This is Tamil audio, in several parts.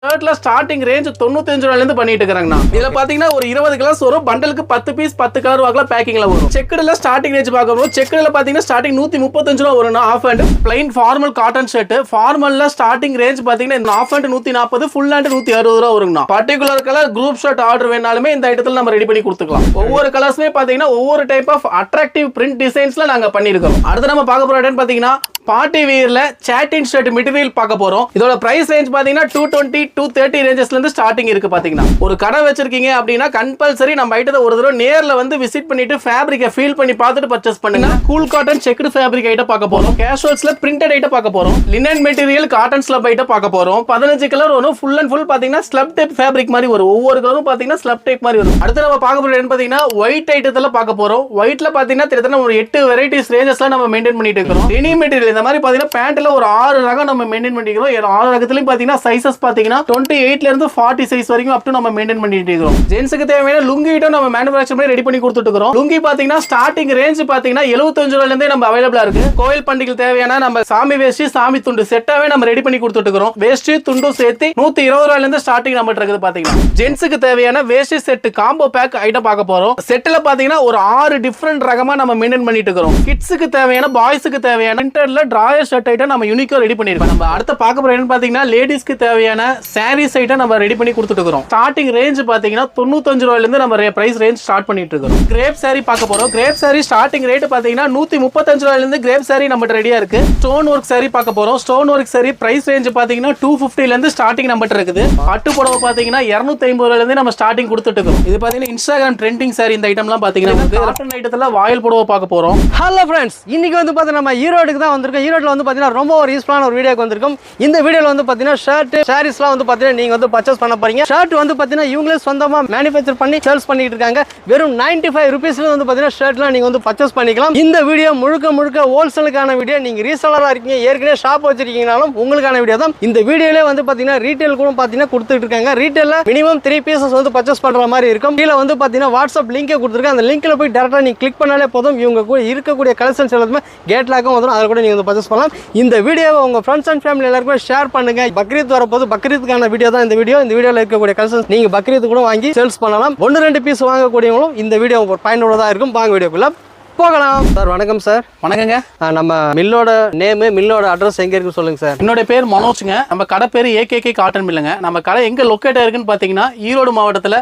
ஷர்ட்ல ஸ்டார்டிங் ரேஞ்ச் 95 ரூபாயில இருந்து பண்ணிட்டு இருக்காங்கண்ணா. இதுல பாத்தீங்கன்னா ஒரு 20 கலர்ஸ் வரும். பண்டலுக்கு 10 பீஸ் 10 கலர் வாக்குல பேக்கிங்ல வரும். செக்குடுல ஸ்டார்டிங் ரேஞ்ச் பார்க்கணும். செக்குடுல பாத்தீங்கன்னா ஸ்டார்டிங் 135 ரூபா வரும். Half hand plain formal cotton shirt ஃபார்மல்ல ஸ்டார்டிங் ரேஞ்ச் பாத்தீங்கன்னா ஆஃப் ஹேண்ட் 140, ஃபுல் ஹேண்ட் 160 ரூபா வருங்கண்ணா. Particular colour group shirt order வேணாலுமே இந்த ஐட்டத்துல நம்ம ரெடி பண்ணி கொடுத்துக்கலாம். ஒவ்வொரு கலர்ஸ்மே பாத்தீங்கன்னா ஒவ்வொரு டைப் ஆஃப் அட்ராக்டிவ் பிரிண்ட் டிசைன்ஸ்ல நாங்க பண்ணிருக்கோம். அடுத்து நம்ம பார்க்க போற ஐட்டம் பாத்தீங்கன்னா பார்ட்டி வியர்ல சாட்டின் ஷர்ட் மெட்டீரியல் பார்க்க போறோம். இதோட பிரைஸ் ரேஞ்ச் பாத்தீங்கன்னா 220 230 ரேஞ்சஸ்ல இருந்து ஸ்டார்டிங் இருக்கு. பாத்தீங்கன்னா ஒரு கடை வச்சிருக்கீங்க அப்படின்னா கம்பல்சரி நம்ம ஐட்டத்தை ஒரு தடவை நேர்ல வந்து விசிட் பண்ணிட்டு ஃபேப்ரிக்கை ஃபீல் பண்ணி பார்த்துட்டு பர்ச்சேஸ் பண்ணுங்க. Cool cotton checked fabric item பார்க்க போறோம். கேஷுவல்ஸ்ல பிரிண்டட் ஐட்டம் பார்க்க போறோம். Linen material cotton slub item பார்க்க போறோம். 15 கலர் வரும். ஃபுல் அண்ட் ஃபுல் பாத்தீங்கன்னா ஸ்லப் டைப் ஃபேப்ரிக் மாதிரி வரும். ஒவ்வொரு கலரும் பாத்தீங்கன்னா ஸ்லப் டைப் மாதிரி வரும். அடுத்து நம்ம பார்க்க போறது பாத்தீங்கன்னா ஒயிட் ஐட்டத்துல பார்க்க போறோம். ஒயிட்ல பாத்தீங்கன்னா கிட்டத்தட்ட ஒரு 8 வெரைட்டிஸ் ரேஞ்சஸ்ல நம்ம மெயின்டைன் பண்ணிட்டு இருக்கோம். டெனிம் மெட்டீரியல் இந்த மாதிரி பாத்தீங்கன்னா பேண்ட்ல ஒரு 6 ரகம் நம்ம மெயின்டைன் பண்ணிக்கிறோம். 6 ரகத்துலயும் பாத்தீங்கன்னா சைஸஸ் பாத்தீங்கன்னா 28ல இருந்து 40 சைஸ் வரைக்கும் அப் டு நம்ம மெயின்டைன் பண்ணிட்டு இருக்கோம். ஜென்ஸ்க்கு தேவையான லுங்கி ஐட்டம் நம்ம மேனுஃபேக்சர் பண்ணி ரெடி பண்ணி கொடுத்துட்டு இருக்கோம். லுங்கி பாத்தீங்கன்னா ஸ்டார்டிங் ரேஞ்ச் பாத்தீங்கன்னா 75 ரூபாயில இருந்தே நம்ம அவைலபிளா இருக்கு. கோயில் பண்டிகைக்கு தேவையான நம்ம சாமி வேஷ்டி சாமி துண்டு செட்டாவே நம்ம ரெடி பண்ணி கொடுத்துட்டு இருக்கோம். வேஷ்டி துண்டு சேர்த்து 120 ரூபாயில இருந்து ஸ்டார்டிங் நம்ம இருக்குது. பாத்தீங்கன்னா ஜென்ஸ்க்கு தேவையான வேஷ்டி செட் காம்போ பேக் ஐட்டம் பார்க்க போறோம். செட்ல பாத்தீங்கன்னா ஒரு 6 டிஃபரெண்ட் ரகமா நம்ம மெயின்டைன் பண்ணிட்டு இருக்கோம். கிட்ஸ்க்கு தேவையான பாய்ஸ்க்கு தேவையான பிரிண்டட்ல டிராயர் ஷர்ட் ஐட்டம் நம்ம யூனிக்கா ரெடி பண்ணிருக்கோம். நம்ம அடுத்த பார்க்க போற என்ன பாத்தீங்கன்னா லேடிஸ்க்கு தேவையான சாரீஸ் ஐட்டம் நம்ம ரெடி பண்ணி கொடுத்துட்டு இருக்கோம். ஸ்டார்டிங் ரேஞ்ச் பாத்தீங்கன்னா 95 ரூபாயில இருந்து நம்ம பிரைஸ் ரேஞ்ச் ஸ்டார்ட் பண்ணிட்டு இருக்கோம். கிரேப் சாரி பார்க்க போறோம். கிரேப் சாரி ஸ்டார்டிங் ரேட் பாத்தீங்கன்னா 135 ரூபாயில இருந்து கிரேப் சாரி நம்ம ரெடியா இருக்கு. ஸ்டோன் ஒர்க் சாரி பார்க்க போறோம். Stone work sari price range பாத்தீங்கன்னா 250ல இருந்து ஸ்டார்டிங் நம்ம இருக்குது. பட்டு புடவை பாத்தீங்கன்னா 250 ரூபாயில இருந்து நம்ம ஸ்டார்டிங் கொடுத்துட்டு இருக்கோம். இது பாத்தீங்கன்னா இன்ஸ்டாகிராம் ட்ரெண்டிங் சாரி இந்த ஐட்டம்லாம் பாத்தீங்கன்னா காட்டன் ஐட்டத்துல வாயில் புடவை பார்க்க போறோம். ஹலோ ஃப்ரெண்ட்ஸ், இன்னைக்கு வந்து பாத்தீங்கன்னா நம்ம ஈரோடுக்கு தான் வந்திருக்கோம். ஈரோட்ல வந்து பாத்தீங்கன்னா ரொம்ப ஒரு யூஸ்ஃபுல்லான ஒரு வீடியோக்கு வந்திருக்கும். இந்த வீடியோல வந்து பாத்தீங்கன்னா ஷர்ட் சாரீஸ்லாம் வந்து பாத்தீங்கன்னா நீங்க வந்து பர்ச்சேஸ் பண்ண போறீங்க. ஷர்ட் வந்து பாத்தீங்கன்னா இவங்களே சொந்தமா மேனுஃபேக்சர் பண்ணி சேல்ஸ் பண்ணிட்டு இருக்காங்க. வெறும் 95 ரூபீஸ்ல வந்து பாத்தீங்கன்னா ஷர்ட்லாம் நீங்க வந்து பர்ச்சேஸ் பண்ணிக்கலாம். இந்த வீடியோ முழுக்க ஹோல்சேலுக்கான வீடியோ. நீங்க ரீசெல்லரா இருக்கீங்க, ஏற்கனவே ஷாப் வச்சிருக்கீங்கனாலும் உங்களுக்கான வீடியோ தான். இந்த வீடியோல வந்து பாத்தீங்கன்னா ரீட்டைல் கூட பாத்தீங்கன்னா கொடுத்துட்டு இருக்காங்க. ரீட்டைல்ல மினிமம் 3 பீசஸ் வந்து பர்ச்சேஸ் பண்ற மாதிரி இருக்கும். கீழ வந்து பாத்தீங்கன்னா வாட்ஸ்அப் லிங்க் கொடுத்துருக்கேன். அந்த லிங்க்ல போய் டைரக்டா நீங்க கிளிக் பண்ணாலே போதும். இவங்க கூட இருக்கக்கூடிய கலெக்ஷன்ஸ் எல்லாமே கேட்லாக்கும் வந்துடும். அதை கூட நீங்க வந்து பர்ச்சேஸ் பண்ணலாம். இந்த வீடியோவை உங்க ஃப்ரெண்ட்ஸ் அண்ட் ஃபேமிலி எல்லாருக்குமே ஷேர் பண்ணுங்க. பக்ரீத் வரப்போது பக்ரீத்துக்கான வீடியோ தான் இந்த வீடியோ. இந்த வீடியோல இருக்கக்கூடிய கலெக்ஷன்ஸ் நீங்க பக்ரீத் கூட வாங்கி சேல்ஸ் பண்ணலாம். 1-2 பீஸ் வாங்கக்கூடியவங்களும் இந்த வீடியோ பயனுள்ளதா இருக்கும். வாங்க வீடியோக்குள்ள போகலாம். சார் வணக்கம். சார் வணக்கங்க. நம்ம மில்லோட நேம் மில்லோட அட்ரஸ் எங்க இருக்கு சொல்லுங்க சார். என்னோட பேர் மனோஜ்ங்க. நம்ம கடை பேர் ஏகேகே காட்டன் மில்லுங்க. நம்ம கடை எங்க லொக்கேட் ஆயிருக்குன்னு பாத்தீங்கன்னா ஈரோடு மாவட்டத்துல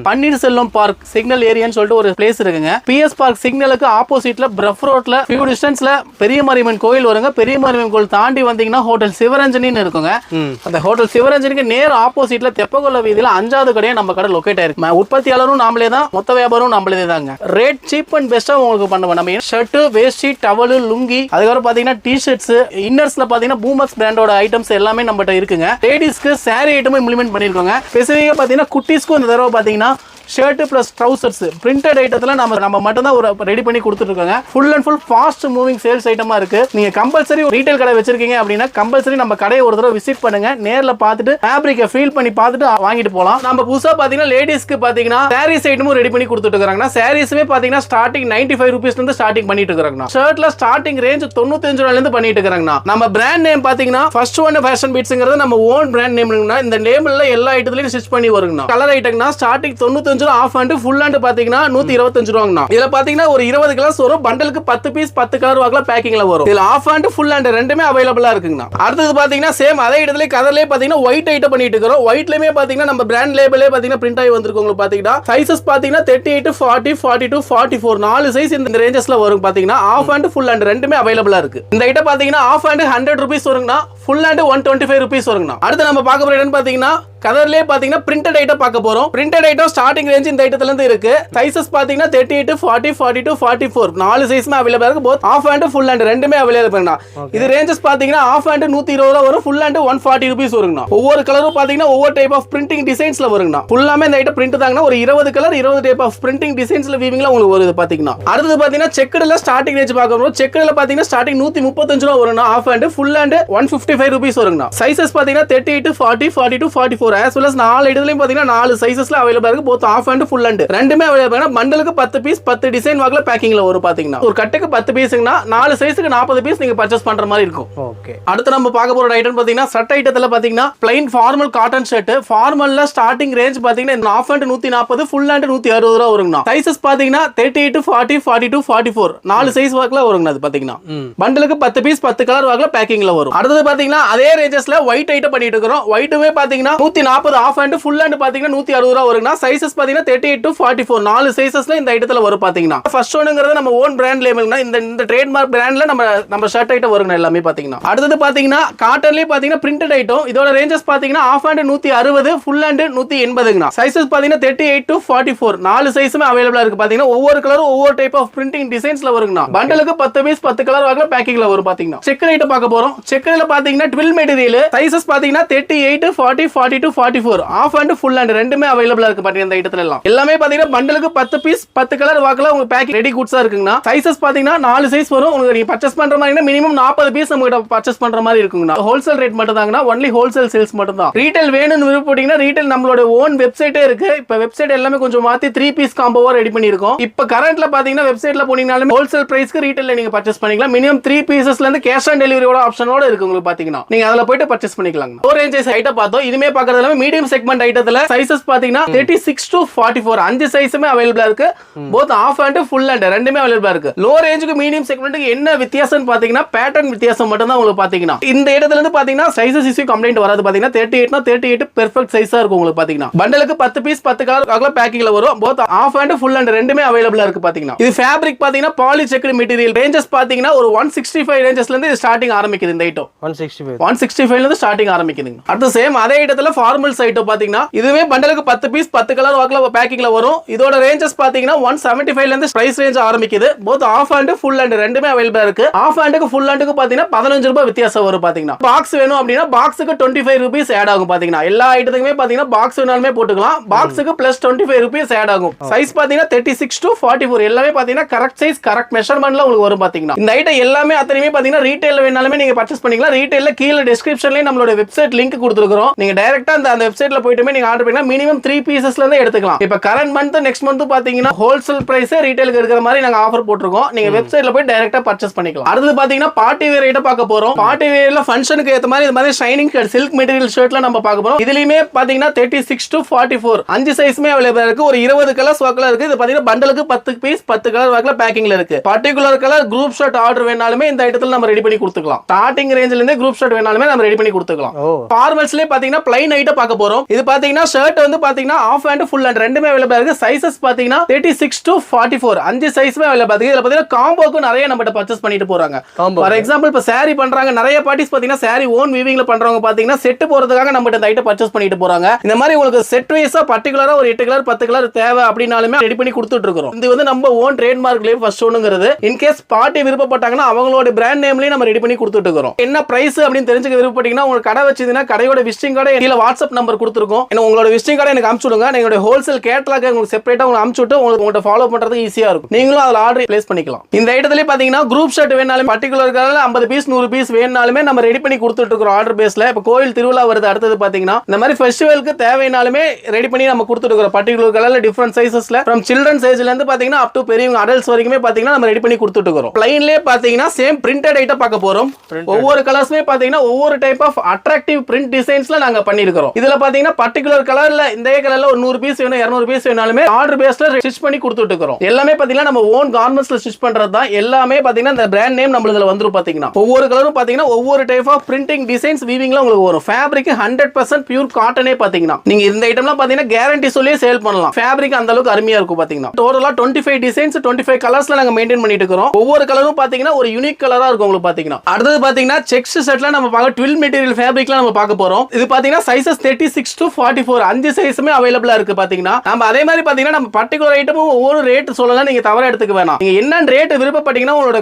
பன்னீர்செல்வம் பார்க் சிக்னல் ஏரியான்னு சொல்லிட்டு ஒரு பிளேஸ் இருக்குங்க. பிஎஸ் பார்க் சிக்னலுக்கு ஆப்போசிட்ல பிரஃப் ரோட்ல ஃபியூ டிஸ்டன்ஸ்ல பெரிய மாரியம்மன் கோயில் வருங்க. பெரிய மாரியம்மன் கோயில் தாண்டி வந்தீங்கன்னா ஹோட்டல் சிவரஞ்சனின்னு இருக்குங்க. அந்த ஹோட்டல் சிவரஞ்சனிக்கு நேர் ஆப்போசிட்ல தெப்பகொல்ல வீதியில 5வது கடையா நம்ம கடை லொக்கேட் ஆயிருக்கு. உற்பத்தியாளரும் நாமளே தான், மொத்த வியாபாரம் நம்மளே தாங்க. ரேட் சீப் அண்ட் பெஸ்டா உங்களுக்கு நம்ம ஷர்ட் வேஷ்டி டவல் லுங்கி அதுக்கப்புறம் பாத்தீங்கன்னா டி-ஷர்ட்ஸ் இன்னர்ஸ்ல பாத்தீங்கன்னா பூமக்ஸ் பிராண்டோட ஐட்டம்ஸ் எல்லாமே நம்மகிட்ட இருக்குங்க. லேடிஸ்க்கு சாரி ஐட்டமும் இம்ப்ளிமெண்ட் பண்ணிருக்கோங்க. ஸ்பெசிஃபிக்கா பாத்தீங்கன்னா குட்டீஸ்க்கும் இந்த தடவை பாத்தீங்கன்னா ஷர்ட் பிளஸ் ட்ரவுசர்ஸ் பிரிண்டட் ஐட்டத்துல நம்ம மட்டும் தான் ஒரு ரெடி பண்ணி கொடுத்துட்டு இருக்காங்க. Full and full fast moving sales ஐட்டமா இருக்கு. நீங்க கம்பல்சரி ரீட்டைல் கடை வச்சிருக்கீங்க அப்படின்னா கம்பல்சரி நம்ம கடையை ஒரு தடவை விசிட் பண்ணுங்க. நேர்ல பார்த்துட்டு ஃபேப்ரிக்கை ஃபீல் பண்ணி பார்த்துட்டு வாங்கிட்டு போலாம். நம்ம புதுசா பாத்தீங்கன்னா லேடிஸ்க்கு பாத்தீங்கன்னா சாரீஸ் ஐட்டமும் ரெடி பண்ணி கொடுத்துட்டு இருக்காங்க. சாரீஸ்மே பாத்தீங்கன்னா ஸ்டார்டிங் 95 ரூபீஸ்ல இருந்து ஸ்டார்டிங் பண்ணிட்டு இருக்காங்க. ஷர்ட்ல ஸ்டார்டிங் ரேஞ்ச் 95 ரூபாயில இருந்து பண்ணிட்டு இருக்காங்க. நம்ம பிராண்ட் நேம் பாத்தீங்கன்னா ஃபர்ஸ்ட் ஒன் ஃபேஷன் பீட்ஸ்ங்கிறது நம்ம ஓன் பிராண்ட் நேம்னா இந்த நேம்ல எல்லா ஐட்டத்துலயும் ஸ்டிச் பண்ணி வருங்க. கலர் ஐட்டம்னா starting 95 half hand full hand பாத்தீங்கன்னா 125 ரூபாங்கண்ணா. இதுல பாத்தீங்கன்னா ஒரு 20 கலர்ஸ் வரும். பண்டலுக்கு 10 பீஸ் 10 கலர் வாக்குல பேக்கிங்ல வரும். இதுல ஆஃப் ஹேண்ட் ஃபுல் ஹேண்ட் ரெண்டுமே அவைலபிளா இருக்குங்கண்ணா. அடுத்து பாத்தீங்கன்னா சேம் அதே இடத்துல கலர்லயே பாத்தீங்கன்னா ஒயிட் ஐட்டம் பண்ணிட்டு இருக்கோம். ஒயிட்லயுமே பாத்தீங்கன்னா நம்ம பிராண்ட் லேபிளே பாத்தீங்கன்னா பிரிண்ட் ஆகி வந்திருக்கு. உங்களுக்கு பாத்தீங்கன்னா சைஸஸ் பாத்தீங்கன்னா 38 40 42 44 4 சைஸ் இந்த ரேஞ்சஸ்ல வரும். பாத்தீங்கன்னா ஆஃப் ஹேண்ட் ஃபுல் ஹேண்ட் ரெண்டுமே அவைலபிளா இருக்கு. இந்த ஐட்டம் பாத்தீங்கன்னா ஆஃப் ஹேண்ட் 100 ரூபீஸ் வருங்கண்ணா. ஃபுல் ஹேண்ட் 125 ரூபீஸ் வருங்கண்ணா. அடுத்து நம்ம பார்க்க போற இடம் பாத்தீங்கன்னா கலர்லயே பாத்தீங்கன்னா பிரிண்டட் ஐட்டம் பார்க்க போறோம். பிரிண்டட் ஐட்டம் ஸ்டார்டிங் ரேஞ்ச் இந்த ஐட்டத்துல இருந்து இருக்கு. சைஸஸ் பாத்தீங்கன்னா 38 40 42 44 4 சைஸ்மே அவைலபிளா இருக்கு. Both half hand full hand ரெண்டுமே அவைலபிள் பண்ணா. இது ரேஞ்சஸ் பாத்தீங்கன்னா ஆஃப் ஹேண்ட் 120 ரூபாய் வரும். ஃபுல் ஹேண்ட் 140 ரூபீஸ் வருங்கண்ணா. ஒவ்வொரு கலரும் பாத்தீங்கன்னா ஒவ்வொரு டைப் ஆஃப் பிரிண்டிங் டிசைன்ஸ்ல வருங்கண்ணா. ஃபுல்லாமே இந்த ஐட்டம் பிரிண்ட் தாங்கண்ணா. ஒரு 20 கலர் 20 டைப் ஆஃப் பிரிண்டிங் டிசைன்ஸ்ல வீவிங்ல உங்களுக்கு வருது பாத்தீங்கன்னா. அடுத்து பாத்தீங்கன்னா செக்குடுல ஸ்டார்டிங் ரேஞ்ச் பார்க்க போறோம். செக்குடுல பாத்தீங்கன்னா ஸ்டார்டிங் 135 ரூபாய் வரும்னா. Half hand full hand 155 rupees வருங்கண்ணா. சைஸஸ் பாத்தீங்கன்னா 38 40 42 44 வரும். as well as 4 இடத்துலயும் பாத்தீங்கன்னா 4 சைஸஸ்ல அவைலபிளா இருக்கு. Both half and full and ரெண்டுமே அவைலபிளா. பண்டலுக்கு 10 பீஸ் 10 டிசைன் வாக்குல பேக்கிங்ல வரும். பாத்தீங்கன்னா ஒரு கட்டுக்கு 10 பீஸ்னா 4 சைஸ்க்கு 40 பீஸ் நீங்க பர்ச்சேஸ் பண்ற மாதிரி இருக்கும். ஓகே. அடுத்து நம்ம பார்க்க போற ஐட்டம் பாத்தீங்கன்னா ஷர்ட் ஐட்டத்துல பாத்தீங்கன்னா plain ஃபார்மல் காட்டன் ஷர்ட். ஃபார்மல்ல ஸ்டார்டிங் ரேஞ்ச் பாத்தீங்கன்னா ஆஃப் அண்ட் 140, ஃபுல் அண்ட் 160 ரூபாய் வருங்க. சைஸஸ் பாத்தீங்கன்னா 38 to 40, 42, 44 4 சைஸ் வாக்குல வருங்க. அது பாத்தீங்கன்னா பண்டலுக்கு 10 பீஸ் 10 கலர் வாக்குல பேக்கிங்ல வரும். அடுத்து பாத்தீங்கன்னா அதே ரேஞ்சஸ்ல ஒயிட் ஐட்டம் பண்ணிட்டு இருக்கோம். ஒயிட்டுமே பாத்தீங்கன்னா 140 ஆஃப் அண்ட் ஃபுல் அண்ட் பாத்தீங்கன்னா 160 ரூபாய் வருங்க. சைஸஸ் பாத்தீங்கன்னா 38 to 44 4 சைஸஸ்ல இந்த ஐட்டத்துல வரும். பாத்தீங்கன்னா ஃபர்ஸ்ட் ஒன்ங்கிறது நம்ம ஓன் பிராண்ட் லேபிள்னா இந்த ட்ரேட்மார்க் பிராண்ட்ல நம்ம ஷர்ட் ஐட்டம் வருங்க எல்லாமே பாத்தீங்கன்னா. அடுத்து பாத்தீங்கன்னா காட்டன்லயே பாத்தீங்கன்னா பிரிண்டட் ஐட்டம். இதோட ரேஞ்சஸ் பாத்தீங்கன்னா ஆஃப் அண்ட் 160, ஃபுல் அண்ட் 180ங்க. சைஸஸ் பாத்தீங்கன்னா 38 to 44 4 சைஸுமே அவைலபிளா இருக்கு. பாத்தீங்கன்னா ஒவ்வொரு கலரும் ஒவ்வொரு டைப் ஆஃப் பிரிண்டிங் டிசைன்ஸ்ல வருங்க. பண்டலுக்கு 10 பீஸ் 10 கலர் வாக்குல பேக்கிங்ல வரும். பாத்தீங்கன்னா செக் ஐட்டம் பார்க்க போறோம். செக்ல பாத்தீங்கன்னா 12 மெட்டீரியல். சைஸஸ் பாத்தீங்கன்னா 38, 40, 42, 44 ஆஃப் அண்ட் ஃபுல் அண்ட் ரெண்டுமே அவைலபிளா இருக்கு. பாத்தீங்கன்னா இந்த ஐட்டத்துல எல்லாம் எல்லாமே பாத்தீங்கன்னா பண்டலுக்கு 10 பீஸ் 10 கலர் வாக்குல உங்களுக்கு பேக்கிங் ரெடி குட்ஸா இருக்குங்க. சைஸஸ் பாத்தீங்கன்னா 4 சைஸ் வரும். உங்களுக்கு நீங்க பர்ச்சேஸ் பண்ற மாதிரி மினிமம் 40 பீஸ் நம்ம கிட்ட பர்ச்சேஸ் பண்ற மாதிரி இருக்குங்க. ஹோல்சேல் ரேட் மட்டும் தாங்கனா, ஒன்லி ஹோல்சேல் சேல்ஸ் மட்டும் தான். ரீட்டைல் வேணும்னு விருப்பப்பட்டீங்கன்னா ரீட்டைல் நம்மளோட ஓன் வெப்சைட்டே இருக்கு. இப்ப வெப்சைட் எல்லாமே கொஞ்சம் மாத்தி 3 பீஸ் காம்போவா ரெடி பண்ணிருக்கோம். இப்ப கரண்ட்ல பாத்தீங்கன்னா வெப்சைட்ல போனீங்கனாலும் ஹோல்சேல் பிரைஸ்க்கு ரீட்டைல்ல நீங்க பர்ச்சேஸ் பண்ணிக்கலாம். மினிமம் 3 பீசஸ்ல இருந்து கேஷ் ஆன் டெலிவரியோட ஆப்ஷனோட இருக்கு உங்களுக்கு. பாத்தீங்கன்னா நீங்க அதுல போய்ட்டு பர்ச்சேஸ் பண்ணிக்கலாம். லோ ரேஞ்சஸ் ஐட்டம் பார்த்தோம். இதுமே பார்க்கறது எல்லாமே மீடியம் செக்மெண்ட் ஐட்டத்துல சைஸஸ் பாத்தீங்கன்னா 36 to 44 5 சைஸுமே அவைலபிளா இருக்கு. Both half and full and ரெண்டுமே அவைலபிளா இருக்கு. லோ ரேஞ்சுக்கு மீடியம் செக்மெண்ட்டுக்கு என்ன வித்தியாசம் பாத்தீங்கன்னா பேட்டர்ன் வித்தியாசம் மட்டும் தான் உங்களுக்கு. பாத்தீங்கன்னா இந்த இடத்துல இருந்து பாத்தீங்கன்னா சைஸஸ் இஷ்யூ கம்ப்ளைண்ட் வராது. பாத்தீங்கன்னா 38 னா 38 பெர்ஃபெக்ட் சைஸா இருக்கும் உங்களுக்கு. பாத்தீங்கன்னா பண்டலுக்கு 10 பீஸ் 10 கலர் பேக்கிங்ல வரும். Both half and full and ரெண்டுமே அவைலபிளா இருக்கு. பாத்தீங்கன்னா இது ஃபேப்ரிக் பாத்தீங்கன்னா பாலி செக்டு மெட்டீரியல். ரேஞ்சஸ் பாத்தீங்கன்னா ஒரு 165 ரேஞ்சஸ்ல இருந்து ஸ்டார்டிங் ஆரம்பிக்குது. இந்த ஐட்டம் 165 ல இருந்து ஸ்டார்டிங் ஆரம்பிக்குது. அடுத்து சேம் அதே ஐட்டத்துல ஃபார்மல்ஸ் ஐட்டம் பாத்தீங்கன்னா இதுவே பண்டலுக்கு 10 பீஸ் 10 கலர் வாக்குல பேக்கிங்ல வரும். இதோட ரேஞ்சஸ் பாத்தீங்கன்னா 175 ல இருந்து பிரைஸ் ரேஞ்ச் ஆரம்பிக்குது. Both half and full and ரெண்டுமே அவைலபிளா இருக்கு. ஆஃப் அண்ட்க்கு ஃபுல் அண்ட்க்கு பாத்தீங்கன்னா 15 ரூபாய் வித்தியாசம் வரும். பாத்தீங்கன்னா பாக்ஸ் வேணும் அப்படினா பாக்ஸ்க்கு 25 ரூபீஸ் ஆட் ஆகும். பாத்தீங்கன்னா எல்லா ஐட்டத்துக்குமே பாத்தீங்கன்னா பாக்ஸ் வேணாலுமே போட்டுக்கலாம். பாக்ஸ்க்கு பிளஸ் 25 ரூபீஸ் ஆட் ஆகும். சைஸ் பாத்தீங்கன்னா 36 to 44 எல்லாமே பாத்தீங்கன்னா கரெக்ட் சைஸ் கரெக்ட் மெஷர்மென்ட்ல உங்களுக்கு வரும். பாத்தீங்கன்னா இந்த ஐட்டம் எல்லாமே அத்தனையுமே பாத்தீங்கன்னா ரீட்டைல்ல வேணாலுமே நீங்க பர்ச்சேஸ் பண்ணிக்கலாம். ரீட்டைல்ல கீழ டிஸ்கிரிப்ஷன்லயே நம்மளோட வெப்சைட் லிங்க் கொடுத்துருக்கோம். நீங்க டைரக்டா அந்த வெப்சைட்ல போய்ட்டுமே நீங்க ஆர்டர் பண்ணா மினிமம் 3 பீசஸ்ல இருந்து எடுத்துக்கலாம். இப்ப கரண்ட் மந்த் நெக்ஸ்ட் மந்த் பாத்தீங்கன்னா ஹோல்சேல் பிரைஸ் ரீட்டைலுக்கு இருக்கிற மாதிரி நாங்க ஆஃபர் போட்டுருக்கோம். நீங்க வெப்சைட்ல போய் டைரக்டா பர்ச்சேஸ் பண்ணிக்கலாம். அடுத்து பாத்தீங்கன்னா பார்ட்டி வேர் ஐட்டம் பார்க்க போறோம். பார்ட்டி வேர்ல ஃபங்க்ஷனுக்கு ஏத்த மாதிரி இந்த மாதிரி ஷைனிங் சில்க் மெட்டீரியல் ஷர்ட்ல நம்ம பார்க்க போறோம். இதுலயுமே பாத்தீங்கன்னா 36 to 44 5 சைஸ்மே அவைலபிளா இருக்கு. ஒரு 20 கலர்ஸ் வாக்குல இருக்கு. இது பாத்தீங்கன்னா பண்டலுக்கு 10 பீஸ் 10 கலர் வாக்குல பேக்கிங்ல இருக்கு. Particular colour group shirt order வேணாலுமே இந்த ஐட்டத்துல நம்ம ரெடி பண்ணி கொடுத்துக்கலாம். ஸ்டார்டிங் ரேஞ்சில இருந்து குரூப் ஷர்ட் வேணாலுமே நம்ம ரெடி பண்ணி கொடுத்துக்கலாம். ஃபார்மல்ஸ்லயே பாத்தீங்கன்னா plain ஐட்டம் பார்க்க போறோம். இது பாத்தீங்கன்னா ஷர்ட் வந்து பாத்தீங்கன்னா ஆஃப் அண்ட் ஃபுல் அண்ட் ரெண்டுமே அவைலபிளா இருக்கு. சைஸஸ் பாத்தீங்கன்னா 36 to 44 5 சைஸ்மே அவைலபிளா இருக்கு. இதுல பாத்தீங்கன்னா காம்போக்கு நிறைய நம்ம பர்ச்சேஸ் பண்ணிட்டு போறாங்க. ஃபார் எக்ஸாம்பிள் இப்ப saree பண்றாங்க. நிறைய பார்ட்டிஸ் பாத்தீங்கன்னா saree ஓன் வீவிங்ல பண்றவங்க பாத்தீங்கன்னா செட் போறதுக்காக நம்ம இந்த ஐட்டம் பர்ச்சேஸ் பண்ணிட்டு போறாங்க. இந்த மாதிரி உங்களுக்கு செட் வைஸா பர்టిక్యులரா ஒரு 8 கலர் 10 கலர் தேவை அப்படினாலுமே ரெடி பண்ணி கொடுத்துட்டு இருக்கோம். இது வந்து நம்ம ஓன் ட்ரேட்மார்க் லேம் ஃபர்ஸ்ட் ஒன்னுங்கிறது. இன் கேஸ் பார்ட்டி விருப்பப்பட்டாங்கன்னா அவங்களோட பிராண்ட் நேம்லயே நம்ம ரெடி பண்ணி கொடுத்துட்டு இருக்கோம். என்ன பிரைஸ் அப்படின்னு தெரிஞ்சுக்க விருப்பப்பட்டீங்கன்னா உங்க கடை வச்சிருந்தீங்கன்னா கடையோட விசிட்டிங் கார்டு கீழ வாட்ஸ்அப் நம்பர் கொடுத்துருக்கோம். உங்களோட விசிட்டிங் கார்டு எனக்கு அனுப்பிச்சு விடுங்க. எங்களோட ஹோல்சேல் கேட்டலாக் உங்களுக்கு செப்பரேட்டா உங்களுக்கு அனுப்பிச்சு விட்டு உங்களுக்கு ஃபாலோ பண்றதுக்கு ஈஸியா இருக்கும். நீங்களும் அதுல ஆர்டர் பிளேஸ் பண்ணிக்கலாம். இந்த ஐட்டத்திலே பாத்தீங்கன்னா குரூப் ஷர்ட் வேணாலும் பர்టిక్యులர் கலர்ல 50 பீஸ் 100 பீஸ் வேணாலுமே நம்ம ரெடி பண்ணி கொடுத்துட்டு இருக்கோம் ஆர்டர் பேஸ்ல. இப்ப கோயில் திருவிழா வருது. அடுத்தது பாத்தீங்கன்னா இந்த மாதிரி ஃபெஸ்டிவலுக்கு தேவைனாலுமே ரெடி பண்ணி நம்ம கொடுத்துட்டு இருக்கோம். பர்టిక్యులர் கலர்ல டிஃபரண்ட் சைஸஸ்ல ஃப்ரம் சில்ட்ரன்ஸ் ஏஜ்ல இருந்து பாத்தீங்கன்னா அப் டு பெரியவங்க அடல்ட்ஸ் வரைக்குமே பாத்தீங்கன்னா நம்ம ரெடி பண்ணி கொடுத்துட்டு இருக்கோம். பிளைன்லயே பாத்தீங்கன்னா சேம் பிரிண்டட் ஐட்டம் பார்க்க போறோம். ஒவ்வொரு கலர்ஸ்மே பாத்தீங்கன்னா ஒவ்வொரு டைப் ஆஃப் அட்ராக்டிவ் பிரிண்ட் டிசைன்ஸ்ல நாங்க பண்ணிருக்கோம். இதுல பாத்தீங்கன்னா பர்టిక్యులர் கலர்ல இந்த கலர்ல ஒரு 100 பீஸ் வேணும் 200 பீஸ் வேணாலுமே ஆர்டர் பேஸ்ல ஸ்டிச் பண்ணி கொடுத்துட்டு இருக்கோம். எல்லாமே பாத்தீங்கன்னா நம்ம ஓன் கார்மெண்ட்ஸ்ல ஸ்டிச் பண்றது தான். எல்லாமே பாத்தீங்கன்னா இந்த பிராண்ட் நேம் நம்மளுதுல வந்துரும். பாத்தீங்கன்னா ஒவ்வொரு கலரும் பாத்தீங்கன்னா ஒவ்வொரு டைப் ஆஃப் பிரிண்டிங் டிசைன்ஸ் வீவிங்ல உங்களுக்கு வரும். ஃபேப்ரிக் 100% பியூர் காட்டனே பாத்தீங்கன்னா நீங்க இந்த ஐட்டம்லாம் பாத்தீங்கன்னா கேரண்டி சொல்லியே சேல் பண்ணலாம். ஃபேப்ரிக் அந்த அளவுக்கு அருமையா இருக்கும். பாத்தீங்கன்னா டோட்டலா 25 டிசைன்ஸ் 25 கலர்ஸ்ல நாங்க மெயின்டைன் பண்ணிட்டு இருக்கோம். ஒவ்வொரு கலரும் பாத்தீங்கன்னா ஒரு யூனிக் கலரா இருக்கும் உங்களுக்கு. பாத்தீங்கன்னா அடுத்து பாத்தீங்கன்னா செக்ஸ் செட்ல நம்ம பார்க்க 12 மெட்டீரியல் ஃபேப்ரிக்ல நம்ம பார்க்க போறோம். இது பாத்தீங்கன்னா சைஸஸ் 36 to 44 5 சைஸ்மே அவைலபிளா இருக்கு. பாத்தீங்கன்னா நம்ம அதே மாதிரி பாத்தீங்கன்னா நம்ம பர்టిక్యులர் ஐட்டமும் ஒவ்வொரு ரேட் சொல்லலாம். நீங்க தவற எடுத்துக்க வேணாம். நீங்க என்ன ரேட் விருப்பப்பட்டீங்கன்னா உங்களோட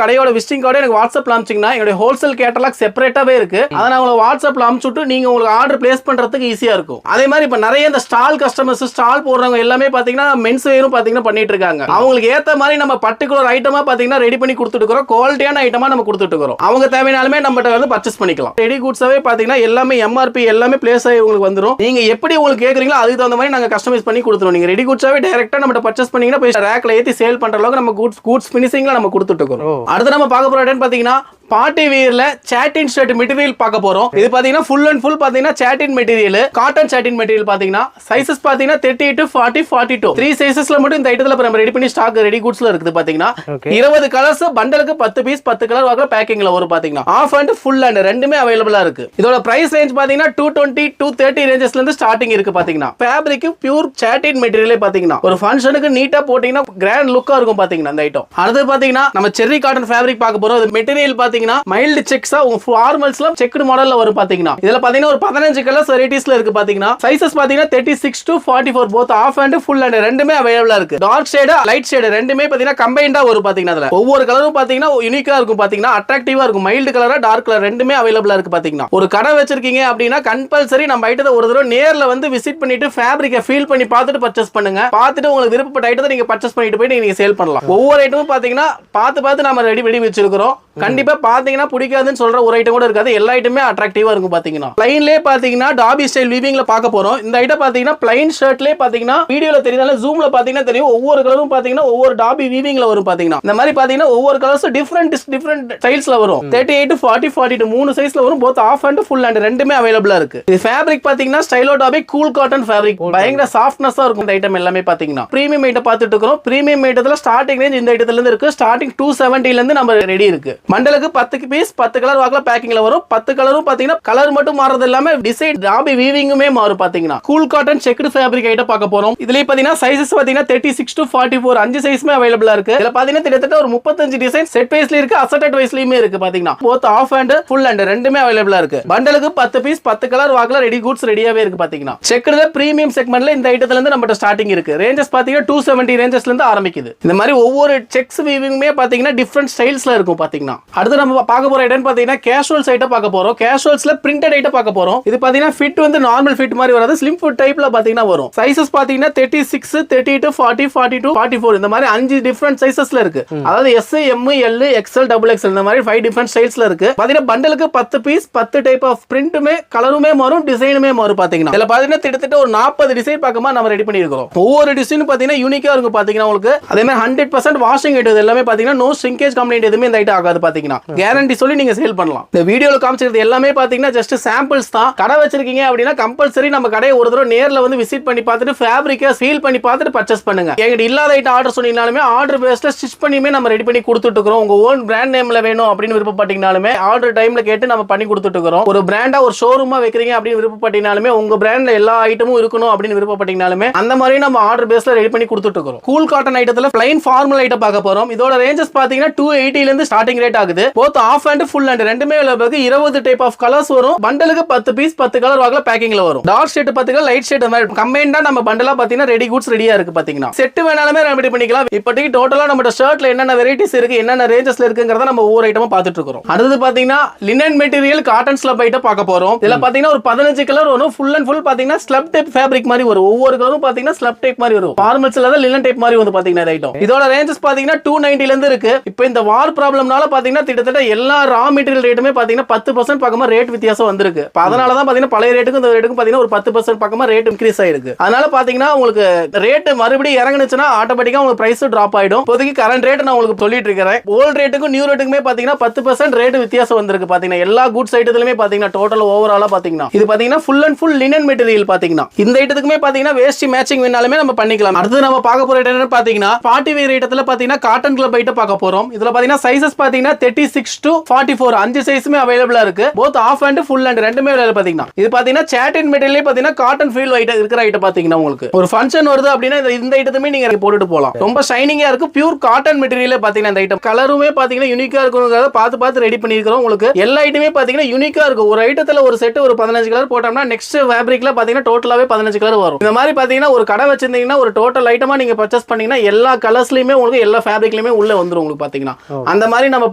கடையோட விசிட்டிங் கார்டு எனக்கு வாட்ஸ்அப்ல அனுப்பிச்சீங்கன்னா எங்களுடைய ஹோல்சேல் கேட்டலாக் செப்பரேட்டாவே இருக்கு. அதை நான் உங்களுக்கு வாட்ஸ்அப்ல அனுப்பிச்சுட்டு நீங்க உங்களுக்கு ஆர்டர் பிளேஸ் பண்றதுக்கு ஈஸியா இருக்கும். அதே மாதிரி இப்ப நிறைய இந்த ஸ்டால் கஸ்டமர்ஸ் ஸ்டால் போடுறவங்க எல்லாமே பாத்தீங்கன்னா மென்ஸ் வேரும் பாத்தீங்கன்னா பண்ணிட்டு இருக்காங்க. அவங்களுக்கு ஏத்த மாதிரி நம்ம பர்టిక్యులர் ஐட்டமா பாத்தீங்கன்னா ரெடி பண்ணி கொடுத்துட்டு இருக்கோம். குவாலிட்டியான ஐட்டமா நம்ம கொடுத்துட்டு இருக்கோம். அவங்க தேவைனாலுமே நம்ம வந்து பர்ச்சேஸ் பண்ணிக்கலாம். ரெடி குட்ஸாவே பாத்தீங்கன்னா எல்லாமே எம்ஆர்பி எல்லாமே பிளேஸ் ஆகி உங்களுக்கு வந்துரும். நீங்க எப்படி உங்களுக்கு கேக்குறீங்களோ அதுக்கு தகுந்த மாதிரி நாங்க கஸ்டமைஸ் பண்ணி கொடுத்துருவோம். நீங்க ரெடி குட்ஸாவே டைரக்டா நம்ம பர்ச்சேஸ் பண்ணீங்கன்னா போய் ரேக்ல ஏத்தி சேல் பண்ற அளவுக்கு நம்ம கூட்ஸ் ஃபினிஷிங்ல நம்ம கொடுத்துட்டு இருக்கோம். அடுத்து நம்ம பார்க்க போற இடம் பாத்தீங்கன்னா பார்ட்டி வியர்ல சாட்டின் ஷர்ட் மெட்டீரியல் பார்க்க போறோம். இது பாத்தீங்கன்னா ஃபுல் அண்ட் ஃபுல் பாத்தீங்கன்னா சாட்டின் மெட்டீரியல், காட்டன் சாட்டின் மெட்டீரியல் பாத்தீங்கன்னா சைஸஸ் பாத்தீங்கன்னா 38 to 40, 42 3 சைஸஸ்ல மட்டும் இந்த ஐட்டத்துல நம்ம ரெடி பண்ணி ஸ்டாக் ரெடி குட்ஸ்ல இருக்குது பாத்தீங்கன்னா 20 கலர்ஸ் பண்டலுக்கு 10 பீஸ் 10 கலர் வாக்குல பேக்கிங்ல வரும் பாத்தீங்கன்னா ஆஃப் அண்ட் ஃபுல் அண்ட் ரெண்டுமே அவைலபிளா இருக்கு. இதோட பிரைஸ் ரேஞ்ச் பாத்தீங்கன்னா 220 to 30 ரேஞ்சஸ்ல இருந்து ஸ்டார்டிங் இருக்கு பாத்தீங்கன்னா. ஃபேப்ரிக் பியூர் சாட்டின் மெட்டீரியலே பாத்தீங்கன்னா ஒரு ஃபங்க்ஷனுக்கு நீட்டா போட்டீங்கன்னா கிராண்ட் லுக்கா இருக்கும் பாத்தீங்கன்னா இந்த ஐட்டம். அடுத்து பாத்தீங்கன்னா நம்ம செர்ரி காட்டன் ஃபேப்ரிக் பார்க்க போறோம். இது மெட்டீரியல் பாத்தீங்கன்னா மைல்டு செக்ஸா உங்க ஃபார்மல்ஸ்ல செக்டு மாடல்ல வரும் பாத்தீங்கன்னா. இதுல பாத்தீங்கன்னா ஒரு 15 கலர்ஸ் வெரைட்டிஸ்ல இருக்கு பாத்தீங்கன்னா. சைஸஸ் பாத்தீங்கன்னா 36 to 44 both half and full and ரெண்டுமே அவைலபிளா இருக்கு. டார்க் ஷேட் லைட் ஷேட் ரெண்டுமே பாத்தீங்கன்னா கம்பைன்டா வரும் பாத்தீங்கன்னா. அதுல ஒவ்வொரு கலரும் பாத்தீங்கன்னா யூனிக்கா இருக்கும் பாத்தீங்கன்னா, அட்ராக்டிவா இருக்கும். மைல்டு கலரா டார்க் கலர் ரெண்டுமே அவைலபிளா இருக்கு பாத்தீங்கன்னா. ஒரு கடை வச்சிருக்கீங்க அப்படின்னா கம்பல்சரி நம்ம ஐட்டத்தை ஒரு தடவை நேர்ல வந்து விசிட் பண்ணிட்டு ஃபேப்ரிக்கை ஃபீல் பண்ணி பார்த்துட்டு பர்ச்சேஸ் பண்ணுங்க. பார்த்துட்டு உங்களுக்கு விருப்பப்பட்ட ஐட்டத்தை நீங்க பர்ச்சேஸ் பண்ணிட்டு போய் நீங்க சேல் பண்ணலாம். ஒவ்வொரு ஐட்டமும் பாத்தீங்கன்னா பார்த்து நம்ம ரெடி வச்சிருக்கிறோம். கண்டிப்பா பாத்தீங்கன்னா பிடிக்காதுன்னு சொல்ற ஒரு ஐட்டம் கூட இருக்காது. எல்லா ஐட்டமே அட்ராக்டிவா இருக்கும் பாத்தீங்கன்னா. பிளைன்லயே பாத்தீங்கன்னா டாபி ஸ்டைல் வீவிங்ல பார்க்க போறோம். இந்த ஐட்டம் பாத்தீங்கன்னா பிளைன் ஷர்ட்லயே பாத்தீங்கன்னா வீடியோல தெரியுதால ஜூம்ல பாத்தீங்கன்னா தெரியும். ஒவ்வொரு கலரும் பாத்தீங்கன்னா ஒவ்வொரு டாபி வீவிங்ல வரும் பாத்தீங்கன்னா. இந்த மாதிரி பாத்தீங்கன்னா ஒவ்வொரு கலர்ஸ் டிஃபரெண்ட் ஸ்டைல்ஸ்ல வரும். 38 to 40, 42 மூணு சைஸ்ல வரும். Both half and full and ரெண்டுமே அவைலபிளா இருக்கு. இது ஃபேப்ரிக் பாத்தீங்கன்னா stylo dobby cool cotton fabric. பயங்கர சாஃப்ட்னஸா இருக்கும் இந்த ஐட்டம் எல்லாமே பாத்தீங்கன்னா. பிரீமியம் ஐட்டம் பார்த்துட்டு இருக்கோம். பிரீமியம் ஐட்டத்துல ஸ்டார்டிங் ரேஞ்ச் இந்த ஐட்டத்துல இருந்து இருக்கு. ஸ்டார்டிங் 270 ல இருந்து நம்ம ரெடி இருக்கு. மண்டலுக்கு 10 பீஸ் 10 கலர் வாக்குல பேக்கிங்ல வரும். 10 கலரும் பாத்தீங்கன்னா கலர் மட்டும் மாறது இல்லாம டிசைன் டாபி வீவிங்குமே மாறும் பாத்தீங்கன்னா. Cool cotton checked fabric item பார்க்க போறோம். இதுலயே பாத்தீங்கன்னா சைஸஸ் பாத்தீங்கன்னா 36 to 44 5 சைஸ்மே அவைலபிளா இருக்கு. இதுல பாத்தீங்கன்னா கிட்டத்தட்ட ஒரு 35 டிசைன் செட் வைஸ்ல இருக்கு, அசெட்டட் வைஸ்லயுமே இருக்கு பாத்தீங்கன்னா. Both half and full and ரெண்டுமே அவைலபிளா இருக்கு. பண்டலுக்கு 10 பீஸ் 10 கலர் வாக்குல ரெடி குட்ஸ் ரெடியாவே இருக்கு பாத்தீங்கன்னா. செக்டுல பிரீமியம் செக்மெண்ட்ல இந்த ஐட்டத்துல இருந்து நம்ம ஸ்டார்டிங் இருக்கு. ரேஞ்சஸ் பாத்தீங்கன்னா 270 ரேஞ்சஸ்ல இருந்து ஆரம்பிக்குது. இந்த மாதிரி ஒவ்வொரு செக்ஸ் வீவிங்குமே பாத்தீங்கன்னா டிஃபரெண்ட் ஸ்டைல்ஸ்ல இருக்கும் பாத்தீங்கன்னா. அடுத்து நம்ம பார்க்க போற ஐட்டம் பாத்தீங்கன்னா கேஷுவல்ஸ் ஐட்டம் பார்க்க போறோம். கேஷுவல்ஸ்ல பிரிண்டட் ஐட்டம் பார்க்க போறோம். இது பாத்தீங்கன்னா ஃபிட் வந்து நார்மல் ஃபிட் மாதிரி வராது, ஸ்லிம் ஃபிட் டைப்ல பாத்தீங்கன்னா வரும். சைஸஸ் பாத்தீங்கன்னா 36, 38, 40, 42, 44 இந்த மாதிரி 5 டிஃபரெண்ட் சைஸஸ்ல இருக்கு. அதாவது S, M, L, XL, XXL இந்த மாதிரி 5 டிஃபரெண்ட் ஸ்டைல்ஸ்ல இருக்கு. பாத்தீங்கன்னா பண்டலுக்கு 10 பீஸ் 10 டைப் ஆஃப் பிரிண்ட்டுமே கலருமே மாறும், டிசைனுமே மாறும் பாத்தீங்கன்னா. இதுல பாத்தீங்கன்னா கிட்டத்தட்ட ஒரு 40 டிசைன் பக்கமா நம்ம ரெடி பண்ணி இருக்கோம். ஒவ்வொரு டிசைனும் பாத்தீங்கன்னா யூனிக்கா இருக்கும் பாத்தீங்கன்னா உங்களுக்கு. அதே மாதிரி 100% வாஷிங் ஐட்டம் எல்லாமே பாத்தீங்கன்னா நோ ஷ்ரிங்கேஜ் கம்ப்ளைண்ட் எதுவுமே இந்த ஐட்டம் ஆகாது பாத்தீங்கன்னா. கேரண்டி சொல்லி நீங்க சேல் பண்ணலாம். இந்த வீடியோல காமிச்சிருக்கிறது எல்லாமே பாத்தீங்கன்னா ஜஸ்ட் சாம்பிள்ஸ் தான். கடை வச்சிருக்கீங்க அப்படின்னா கம்பல்சரி நம்ம கடையை ஒரு தடவை நேர்ல வந்து விசிட் பண்ணி பார்த்துட்டு ஃபேப்ரிக்கை ஃபீல் பண்ணி பார்த்துட்டு பர்ச்சேஸ் பண்ணுங்க. எங்கிட்ட இல்லாத ஐட்டம் ஆர்டர் சொன்னீங்கனாலுமே ஆர்டர் பேஸ்ல ஸ்டிச் பண்ணியுமே நம்ம ரெடி பண்ணி கொடுத்துட்டு இருக்கோம். உங்க ஓன் பிராண்ட் நேம்ல வேணும் அப்படின்னு விருப்பப்பட்டீங்கனாலுமே ஆர்டர் டைம்ல கேட்டு நம்ம பண்ணி கொடுத்துட்டு இருக்கோம். ஒரு பிராண்டா ஒரு ஷோரூமா வைக்கிறீங்க அப்படின்னு விருப்பப்பட்டீங்கனாலுமே உங்க பிராண்ட்ல எல்லா ஐட்டமும் இருக்கணும் அப்படின்னு விருப்பப்பட்டீங்கனாலுமே அந்த மாதிரி நம்ம ஆர்டர் பேஸ்ல ரெடி பண்ணி கொடுத்துட்டு இருக்கோம். கூல் காட்டன் ஐட்டத்துல பிளைன் ஃபார்மல் ஐட்டம் பார்க்க போறோம். இதோட ரேஞ்சஸ் பாத்தீங்கன்னா 280 ல இருந்து ஸ்டார்டிங் ரேட் ஆகுது. Both half and full and ரெண்டுமே 20 டைப் ஆஃப் கலர்ஸ் வரும். பண்டலுக்கு 10 பீஸ் 10 கலர் வாக்குல பேக்கிங்ல வரும். Dark shade 10 colour, light shade மாதிரி கம்பைன்டா நம்ம பண்டலா பாத்தீங்கன்னா ரெடி குட்ஸ் ரெடியா இருக்கு பாத்தீங்கன்னா. செட் வேணாலுமே ரெடி பண்ணிக்கலாம். இப்போதைக்கு டோட்டலா நம்ம ஷர்ட்ல என்னென்ன வெரைட்டிஸ் இருக்கு, என்னென்ன ரேஞ்சஸ்ல இருக்குங்கறத நம்ம ஒவ்வொரு ஐட்டமும் பார்த்துட்டு இருக்கோம். அடுத்து பாத்தீங்கன்னா linen material cotton slub item பார்க்க போறோம். இதுல பாத்தீங்கன்னா ஒரு 15 கலர் வரும். ஃபுல் அண்ட் ஃபுல் பாத்தீங்கன்னா ஸ்லப் டைப் ஃபேப்ரிக் மாதிரி வரும். ஒவ்வொரு கலரும் பாத்தீங்கன்னா ஸ்லப் டைப் மாதிரி வரும். ஃபார்மல்ஸ்ல தான் லினன் டைப் மாதிரி வந்து பாத்தீங்கன்னா இந்த ஐட்டம். இதோட ரேஞ்சஸ் பாத்தீங்கன்னா 290 ல இருந்து இருக்கு. இப்போ இந்த வார் ப்ராப்ளம்னால பாத்தீங்கன்னா கிட்டத்தட்ட எல்லா ரா மெட்டீரியல் ரேட்டுமே பாத்தீங்கன்னா 10% பக்கமா ரேட் வித்தியாசம் வந்திருக்கு. அதனால தான் பாத்தீங்கன்னா பழைய ரேட்டுக்கும் இந்த ரேட்டுக்கும் பாத்தீங்கன்னா ஒரு 10% பக்கமா ரேட் இன்க்ரீஸ் ஆயிருக்கு. அதனால பாத்தீங்கன்னா உங்களுக்கு ரேட் மறுபடியும் இறங்குனுச்சுன்னா ஆட்டோமேட்டிக்கா உங்களுக்கு பிரைஸ் டிராப் ஆயிடும். இப்போதைக்கு கரண்ட் ரேட் நான் உங்களுக்கு சொல்லிட்டு இருக்கேன். ஓல்ட் ரேட்டுக்கும் நியூ ரேட்டுக்குமே பாத்தீங்கன்னா 10% ரேட் வித்தியாசம் வந்திருக்கு பாத்தீங்கன்னா. எல்லா குட்ஸ் ஐட்டத்துலயுமே பாத்தீங்கன்னா டோட்டல் ஓவராலா பாத்தீங்கன்னா இது பாத்தீங்கன்னா full and full linen material பாத்தீங்கன்னா. இந்த ஐட்டத்துக்குமே பாத்தீங்கன்னா வேஸ்ட் மேட்சிங் வேணாலுமே நம்ம பண்ணிக்கலாம். அடுத்து நம்ம பார்க்க போற ஐட்டம் என்ன பாத்தீங்கன்னா பார்ட்டி வேர் ஐட்டத்துல பாத்தீங்கன்னா காட்டன் கிளப் ஐட்டம் பார்க்க போறோம். இதுல பாத்தீங்கன்னா சைஸஸ் பாத்தீங்கன்னா 36 to 44 5 சைஸ்மே அவைலபிளா இருக்கு. Both half and full and ரெண்டுமே பாத்தீங்கன்னா. இது பாத்தீங்கன்னா சாட்டின் மெட்டீரியல் பாத்தீங்கன்னா காட்டன் ஃபீல் ஐட்டம் இருக்கிற ஐட்டம் பாத்தீங்கன்னா உங்களுக்கு ஒரு ஃபங்க்ஷன் வருது அப்படின்னா இந்த ஐட்டமே நீங்க போட்டுட்டு போலாம். ரொம்ப ஷைனிங்கா இருக்கு. பியூர் காட்டன் மெட்டீரியல் பாத்தீங்கன்னா இந்த ஐட்டம் கலருமே பாத்தீங்கன்னா யூனிக்கா இருக்கும்ங்கறத பார்த்து ரெடி பண்ணிருக்கோம். உங்களுக்கு எல்லா ஐட்டமே பாத்தீங்கன்னா யூனிக்கா இருக்கு. ஒரு ஐட்டத்துல ஒரு செட் ஒரு 15 கலர் போட்டோம்னா நெக்ஸ்ட் ஃபேப்ரிக்ல பாத்தீங்கன்னா டோட்டலாவே 15 கலர் வரும். இந்த மாதிரி பாத்தீங்கன்னா ஒரு கடை வச்சிருந்தீங்கன்னா ஒரு டோட்டல் ஐட்டமா நீங்க பர்ச்சேஸ் பண்ணீங்கன்னா எல்லா கலர்ஸ்லயுமே உங்களுக்கு எல்லா ஃபேப்ரிக்லயுமே உள்ள வந்துரும் உங்களுக்கு பாத்தீங்கன்னா. அந்த மாதிரி நம்ம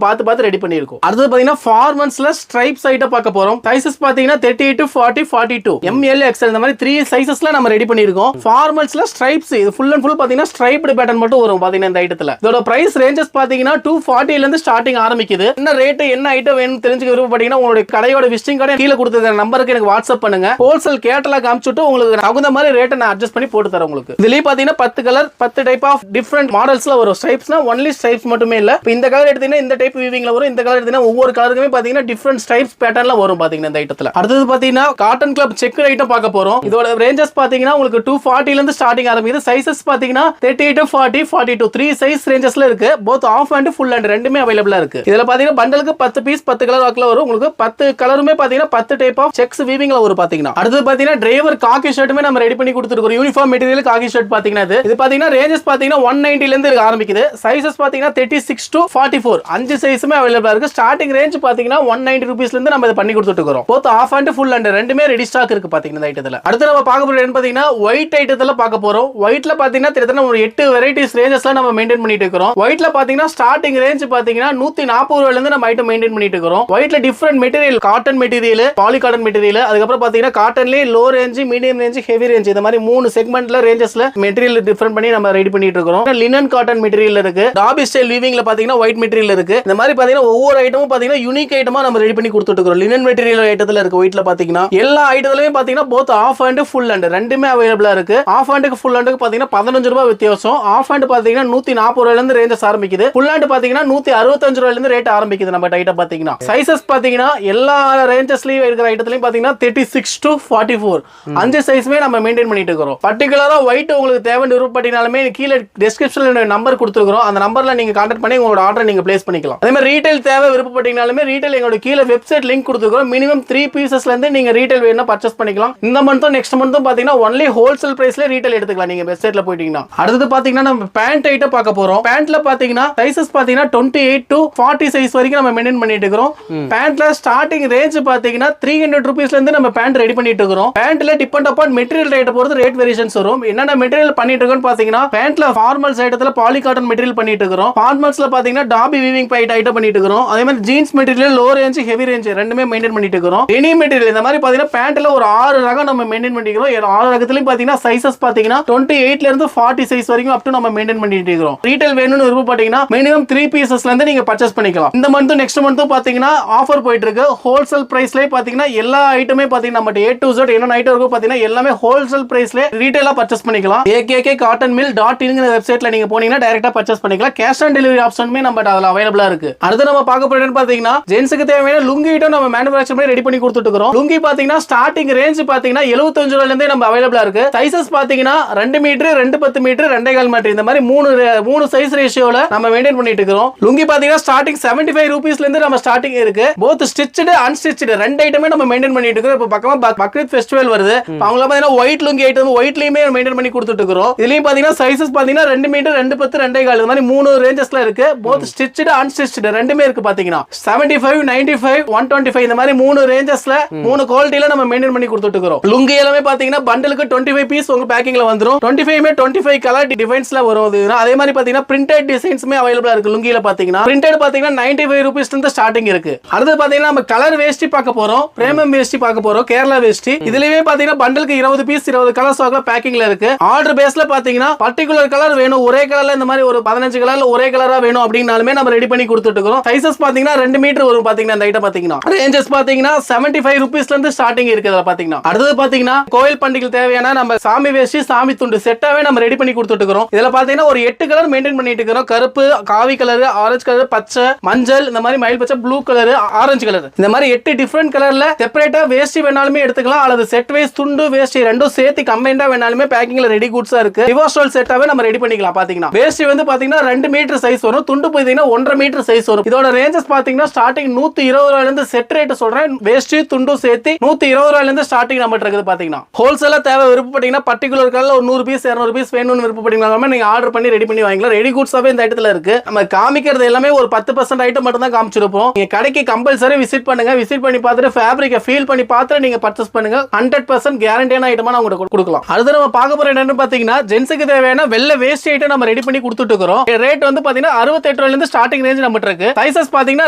பார்த்து ரெடி ரெடி பண்ணிருக்கோம். அடுத்து பாத்தீங்கன்னா ஃபார்மல்ஸ்ல ஸ்ட்ரைப்ஸ் ஐட்டம் பார்க்க போறோம். சைஸஸ் பாத்தீங்கன்னா 38 40 42 ML XL இந்த மாதிரி 3 சைஸஸ்ல நம்ம ரெடி பண்ணிருக்கோம். ஃபார்மல்ஸ்ல ஸ்ட்ரைப்ஸ் இது ஃபுல் அண்ட் ஃபுல் பாத்தீங்கன்னா ஸ்ட்ரைப்டு பேட்டர்ன் மட்டும் வரும் பாத்தீங்கன்னா இந்த ஐட்டத்துல. இதோட பிரைஸ் ரேஞ்சஸ் பாத்தீங்கன்னா 240 ல இருந்து ஸ்டார்டிங் ஆரம்பிக்குது. என்ன ரேட் என்ன ஐட்டம் வேணும் தெரிஞ்சுக்க விருப்பப்பட்டீங்கன்னா உங்களுடைய கடையோட விசிட்டிங் கார்டு கீழ கொடுத்திருக்கிற நம்பருக்கு எனக்கு வாட்ஸ்அப் பண்ணுங்க. ஹோல்சேல் கேட்டலாக் காமிச்சிட்டு உங்களுக்கு தகுந்த மாதிரி ரேட்டை நான் அட்ஜஸ்ட் பண்ணி போட்டு தரேன் உங்களுக்கு. இதுலயே பாத்தீங்கன்னா 10 கலர் 10 டைப் ஆஃப் டிஃபரண்ட் மாடல்ஸ்ல வரும். ஸ்ட்ரைப்ஸ்னா ஒன்லி ஸ்ட்ரைப்ஸ் மட்டுமே இல்ல. இப்போ இந்த கலர் எடுத்தீங்கன்னா இந்த டைப் வீவிங்ல வரும். இந்த கலர் எடுத்தீங்கன்னா ஒவ்வொரு கலருக்குமே பாத்தீங்கன்னா டிஃபரண்ட் ஸ்ட்ரைப்ஸ் பேட்டர்ன்ல வரும் பாத்தீங்கன்னா இந்த ஐட்டத்துல. அடுத்து பாத்தீங்கன்னா காட்டன் கிளப் செக் ஐட்டம் பார்க்க போறோம். இதோட ரேஞ்சஸ் பாத்தீங்கன்னா உங்களுக்கு 240 ல இருந்து ஸ்டார்டிங் ஆரம்பிக்குது. சைஸஸ் பாத்தீங்கன்னா 38 40 42 3 சைஸ் ரேஞ்சஸ்ல இருக்கு. both half and full and ரெண்டுமே அவைலபிளா இருக்கு. இதுல பாத்தீங்கன்னா பண்டலுக்கு 10 பீஸ் 10 கலர் வாக்குல வரும். உங்களுக்கு 10 கலருமே பாத்தீங்கன்னா 10 டைப் ஆஃப் செக்ஸ் வீவிங்ல வரும் பாத்தீங்கன்னா. அடுத்து பாத்தீங்கன்னா டிரைவர் காக்கி ஷர்ட்டுமே நம்ம ரெடி பண்ணி கொடுத்துருக்கோம். யூனிஃபார்ம் மெட்டீரியல் காக்கி ஷர்ட் பாத்தீங்கன்னா இது பாத்தீங்கன்னா ரேஞ்சஸ் பாத்தீங்கன்னா 190 ல இருந்து ஆரம்பிக்குது. சைஸஸ் பாத்தீங்கன்னா 36 to 44 5 சைஸுமே அவைலபிளா இருக்கு. ஸ்டார்டிங் ரேஞ்ச் பாத்தீங்கன்னா 190 ரூபீஸ்ல இருந்து நம்ம இத பண்ணி கொடுத்துட்டு இருக்கோம். both half and full and ரெண்டுமே ரெடி ஸ்டாக் இருக்கு பாத்தீங்கன்னா இந்த ஐட்டத்துல. அடுத்து நம்ம பார்க்க போறது என்ன பாத்தீங்கன்னா ஒயிட் ஐட்டத்துல பார்க்க போறோம். ஒயிட்ல பாத்தீங்கன்னா கிட்டத்தட்ட ஒரு 8 வெரைட்டிஸ் ரேஞ்சஸ்ல நம்ம மெயின்டைன் பண்ணிட்டு இருக்கோம். ஒயிட்ல பாத்தீங்கன்னா ஸ்டார்டிங் ரேஞ்ச் பாத்தீங்கன்னா 140 ரூபாயில இருந்து நம்ம ஐட்டம் மெயின்டைன் பண்ணிட்டு இருக்கோம். ஒயிட்ல different material cotton material poly cotton material அதுக்கப்புறம் பாத்தீங்கன்னா காட்டன்லயே low range medium range heavy range இந்த மாதிரி 3 செக்மெண்ட்ல ரேஞ்சஸ்ல மெட்டீரியல் டிஃபரண்ட் பண்ணி நம்ம ரெடி பண்ணிட்டு இருக்கோம். லினன் காட்டன் மெட்டீரியல் இருக்கு. டாபி ஸ்டைல் வீவிங்ல பாத்தீங்கன்னா ஒயிட் மெட்டீரியல் இருக்கு. இந்த மாதிரி பாத்தீங்கன்னா ஒவ்வொரு ஐட்டமும் பாத்தீங்கன்னா யூனிக் ஐட்டமா நம்ம ரெடி பண்ணி கொடுத்துட்டு இருக்கோம். லினன் மெட்டீரியல் ஐட்டத்துல இருக்கு. ஒயிட்ல பாத்தீங்கன்னா எல்லா ஐட்டத்துலயும் பாத்தீங்கன்னா both half and full and ரெண்டுமே அவைலபிளா இருக்கு. ஆஃப் அண்ட் ஃபுல் அண்ட் பாத்தீங்கன்னா 15 ரூபாய் வித்தியாசம். ஆஃப் அண்ட் பாத்தீங்கன்னா 140 ரூபாயில இருந்து ரேஞ்சஸ் ஆரம்பிக்குது. ஃபுல் அண்ட் பாத்தீங்கன்னா 165 ரூபாயில இருந்து ரேட் ஆரம்பிக்குது நம்ம ஐட்டம் பாத்தீங்கன்னா. சைஸஸ் பாத்தீங்கன்னா எல்லா ரேஞ்சஸ்லயும் இருக்கிற ஐட்டத்துலயும் பாத்தீங்கன்னா 36 to 44 5 சைஸ்மே நம்ம மெயின்டைன் பண்ணிட்டு இருக்கோம். பர்టిక్యులரா ஒயிட் உங்களுக்கு தேவைன்னு விருப்பப்பட்டீங்கனாலுமே கீழ டிஸ்கிரிப்ஷன்ல நம்பர் கொடுத்துருக்கோம். அந்த நம்பர்ல நீங்க கான்டாக்ட் பண்ணி உங்களோட ஆர்டர் நீங்க பிளேஸ் பண்ணிக்கலாம். அதே மாதிரி ரீட்டைல் தேவை விருப்பப்பட்டீங்கனாலுமே ரீட்டைல் எங்களோட கீழ வெப்சைட் லிங்க் கொடுத்துருக்கோம். மினிமம் 3 பீசஸ்ல இருந்து நீங்க ரீட்டைல் வேணும்னா பர்ச்சேஸ் பண்ணிக்கலாம். இந்த மந்த்தும் நெக்ஸ்ட் மந்த்தும் பாத்தீங்கன்னா ஒன்லி ஹோல்சேல் பிரைஸ்ல ரீட்டைல் எடுத்துக்கலாம் நீங்க வெப்சைட்ல போயிட்டீங்கன்னா. அடுத்து பாத்தீங்கன்னா நம்ம பேண்ட் ஐட்டம் பார்க்க போறோம். பேண்ட்ல பாத்தீங்கன்னா சைஸஸ் பாத்தீங்கன்னா 28 to 40 சைஸ் வரைக்கும் நம்ம மெயின்டைன் பண்ணிட்டு இருக்கோம். பேண்ட்ல ஸ்டார்டிங் ரேஞ்ச் பாத்தீங்கன்னா 300 ரூபீஸ்ல இருந்து நம்ம பேண்ட் ரெடி பண்ணிட்டு இருக்கோம். பேண்ட்ல டிபெண்ட் அப்பான் மெட்டீரியல் ரேட் பொறுத்து ரேட் வேரியேஷன்ஸ் வரும். என்னென்ன மெட்டீரியல் பண்ணிட்டு இருக்கோம்னு பாத்தீங்கன்னா பேண்ட்ல ஃபார்மல்ஸ் ஐட்டத்துல பாலி காட்டன் மெட்டீரியல் பண்ணிட்டு இருக்கோம். ஃபார்மல்ஸ்ல பாத்தீங்கன்னா டாபி வீவிங் பைட் ஐட்டம் பண்ணிட்டு இருக்கோம். அதே மாதிரி jeans material low range heavy range ரெண்டுமே மெயின்டைன் பண்ணிட்டு இருக்கோம். எனி மெட்டீரியல் இந்த மாதிரி பாத்தீங்கன்னா பேண்ட்ல ஒரு 6 ரகம் நம்ம மெயின்டைன் பண்ணிக்கிறோம். 6 ரகத்துலயும் பாத்தீங்கன்னா சைஸஸ் பாத்தீங்கன்னா 28 ல இருந்து 40 சைஸ் வரைக்கும் அப் டு நம்ம மெயின்டைன் பண்ணிட்டு இருக்கோம். ரீட்டைல் வேணும்னு விருப்பப்பட்டீங்கன்னா மினிமம் 3 பீசஸ்ல இருந்து நீங்க பர்ச்சேஸ் பண்ணிக்கலாம். இந்த மந்த் நெக்ஸ்ட் மந்த் பாத்தீங்கன்னா ஆஃபர் போயிட்டு இருக்கு. ஹோல்சேல் பிரைஸ்லயே பாத்தீங்கன்னா எல்லா ஐட்டமே பாத்தீங்கன்னா நம்ம A to Z என்ன ஐட்டம் இருக்கோ பாத்தீங்கன்னா எல்லாமே ஹோல்சேல் பிரைஸ்ல ரீட்டைலா பர்ச்சேஸ் பண்ணிக்கலாம். AKKcottonmill.in வெப்சைட்ல நீங்க போனீங்கன்னா டைரக்டா பர்ச்சேஸ் பண்ணிக்கலாம். கேஷ் ஆன் டெலிவரி ஆப்ஷனுமே நம்ம அதுல அவைலபிளா இருக்கு. அடுத்து நம்ம பார்க்க போறது பாத்தீங்கன்னா ஜென்ஸ்க்கு தேவையான லுங்கி ஐட்டம் நம்ம மேனுஃபேக்சர் பண்ணி ரெடி பண்ணி கொடுத்துட்டு இருக்கோம். லுங்கி பாத்தீங்கன்னா ஸ்டார்டிங் ரேஞ்ச் பாத்தீங்கன்னா 75 ரூபாயில இருந்தே நம்ம அவைலபிளா இருக்கு. சைஸஸ் பாத்தீங்கன்னா 2 மீட்டர் 2 10 மீட்டர் 2.5 மீட்டர் இந்த மாதிரி 3 சைஸ் ரேஷியோல நம்ம மெயின்டைன் பண்ணிட்டு இருக்கோம். லுங்கி பாத்தீங்கன்னா ஸ்டார்டிங் 75 ரூபீஸ்ல இருந்து நம்ம ஸ்டார்டிங் இருக்கு. both stitched unstitched ரெண்டு ஐட்டமே நம்ம மெயின்டைன் பண்ணிட்டு இருக்கோம். இப்போ பக்கமா பக்ரீத் ஃபெஸ்டிவல் வருது. அவங்க பாத்தீங்கன்னா ஒயிட் லுங்கி ஐட்டம் ஒயிட்லயுமே மெயின்டைன் பண்ணி கொடுத்துட்டு இருக்கோம். இதுலயும் பாத்தீங்கன்னா சைஸஸ் பாத்தீங்கன்னா 2 மீட்டர் 2 10 2.5 இந்த மாதிரி 3 ரேஞ்சஸ்ல இருக்கு. both stitched unstitched ரெண்டுமே இருக்கு பாத்தீங்கன்னா 75 95 125 இந்த மாதிரி 3 ரேஞ்சஸ்ல 3 குவாலிட்டில நம்ம மெயின்டைன் பண்ணி கொடுத்துட்டு இருக்கோம். லுங்கி எல்லாமே பாத்தீங்கன்னா பண்டலுக்கு 25 பீஸ் உங்க பேக்கிங்ல வந்துரும். 25 கலர் டிசைன்ஸ்ல வரும். அதே மாதிரி பாத்தீங்கன்னா பிரிண்டட் டிசைன்ஸ்மே அவைலபிளா இருக்கு. லுங்கில பாத்தீங்கன்னா பிரிண்டட் பாத்தீங்கன்னா 95 ரூபீஸ்ல இருந்து ஸ்டார்டிங் இருக்கு. அடுத்து பாத்தீங்கன்னா நம்ம கலர் வேஷ்டி பார்க்க போறோம். பிரேமம் வேஷ்டி பார்க்க போறோம். கேரளா வேஷ்டி இதுலயே பாத்தீங்கன்னா பண்டலுக்கு 20 பீஸ் 20 கலர் ஸ்டாக்ல பேக்கிங்ல இருக்கு. ஆர்டர் பேஸ்ல பாத்தீங்கன்னா பர்టిక్యులர் கலர் வேணும் ஒரே கலர்ல இந்த மாதிரி ஒரு 15 கலர்ல ஒரே கலரா வேணும் அப்படினாலுமே நம்ம ரெடி பண்ணி கொடுத்துட்டு இருக்கோம். சைஸஸ் பாத்தீங்கன்னா 2 மீட்டர் வரும் பாத்தீங்கன்னா இந்த ஐட்டம் பாத்தீங்கன்னா ரேஞ்சஸ் பாத்தீங்கன்னா 75 ரூபீஸ்ல இருந்து ஸ்டார்டிங் இருக்கு. அதுல பாத்தீங்கன்னா அடுத்து பாத்தீங்கன்னா கோயில் பண்டிகைக்கு தேவையான நம்ம சாமி வேஷ்டி சாமி துண்டு செட்டாவே நம்ம ரெடி பண்ணி கொடுத்துட்டு இருக்கோம். இதுல பாத்தீங்கன்னா ஒரு 8 கலர் மெயின்டைன் பண்ணிட்டு இருக்கோம். கருப்பு, காவி கலர், ஆரஞ்சு கலர், பச்சை, மஞ்சள் இந்த மாதிரி மயில் பச்சை, ப்ளூ கலர், ஆரஞ்சு கலர் இந்த மாதிரி 8 டிஃபரண்ட் கலர்ல செப்பரேட்டா வேஷ்டி வேணாலுமே எடுத்துக்கலாம். அல்லது செட் வைஸ் துண்டு வேஷ்டி ரெண்டும் சேர்த்து கம்பைண்டா வேணாலுமே பேக்கிங்ல ரெடி குட்ஸா இருக்கு. டிவோஷனல் செட்டாவே நம்ம ரெடி பண்ணிக்கலாம். பாத்தீங்கன்னா வேஷ்டி வந்து பாத்தீங்கன்னா 2 மீட்டர் சைஸ் வரும். துண்டு பாத்தீங்கன்னா 1.5 மீட்டர் சைஸ் வரும். இதோட ரேஞ்சஸ் பாத்தீங்கன்னா ஸ்டார்டிங் 120 ரூபாயில இருந்து செட் ரேட் சொல்றேன். வேஷ்டி துண்டு சேர்த்து 120 ரூபாயில இருந்து ஸ்டார்டிங் நம்ம இருக்குது. பாத்தீங்கன்னா ஹோல்சேலா தேவை விருப்பப்பட்டீங்கன்னா பர்టిక్యులர் கலர்ல ஒரு 100 பீஸ் 200 பீஸ் வேணும்னு விருப்பப்பட்டீங்கன்னா நீங்க ஆர்டர் பண்ணி ரெடி பண்ணி வாங்கிக்கலாம். ரெடி குட்ஸாவே இந்த ஐட்டத்துல இருக்கு. நம்ம காமிக்கிறது எல்லாமே ஒரு 10% ஐட்டம் மட்டும் தான் காமிச்சிருப்போம். நீங்க கடைக்கு கம்பல்சரி விசிட் பண்ணுங்க. விசிட் பண்ணி பார்த்துட்டு ஃபேப்ரிக்கை ஃபீல் பண்ணி பார்த்துட்டு நீங்க பர்ச்சேஸ் பண்ணுங்க. 100% கேரண்டியான ஐட்டமா நான் உங்களுக்கு கொடுக்கலாம். அடுத்து நம்ம பார்க்க போற என்னன்னு பாத்தீங்கன்னா ஜென்ஸுக்கு தேவையான வெள்ளை வேஷ்டி ஐட்டம் நம்ம ரெடி பண்ணி கொடுத்துட்டு இருக்கோம். ரேட் வந்து பாத்தீங்கன்னா 68 ரூபாயில இருந்து ஸ்டார்டிங் ரேஞ்ச் நம்ம இருக்கு. சைஸஸ் பாத்தீங்கன்னா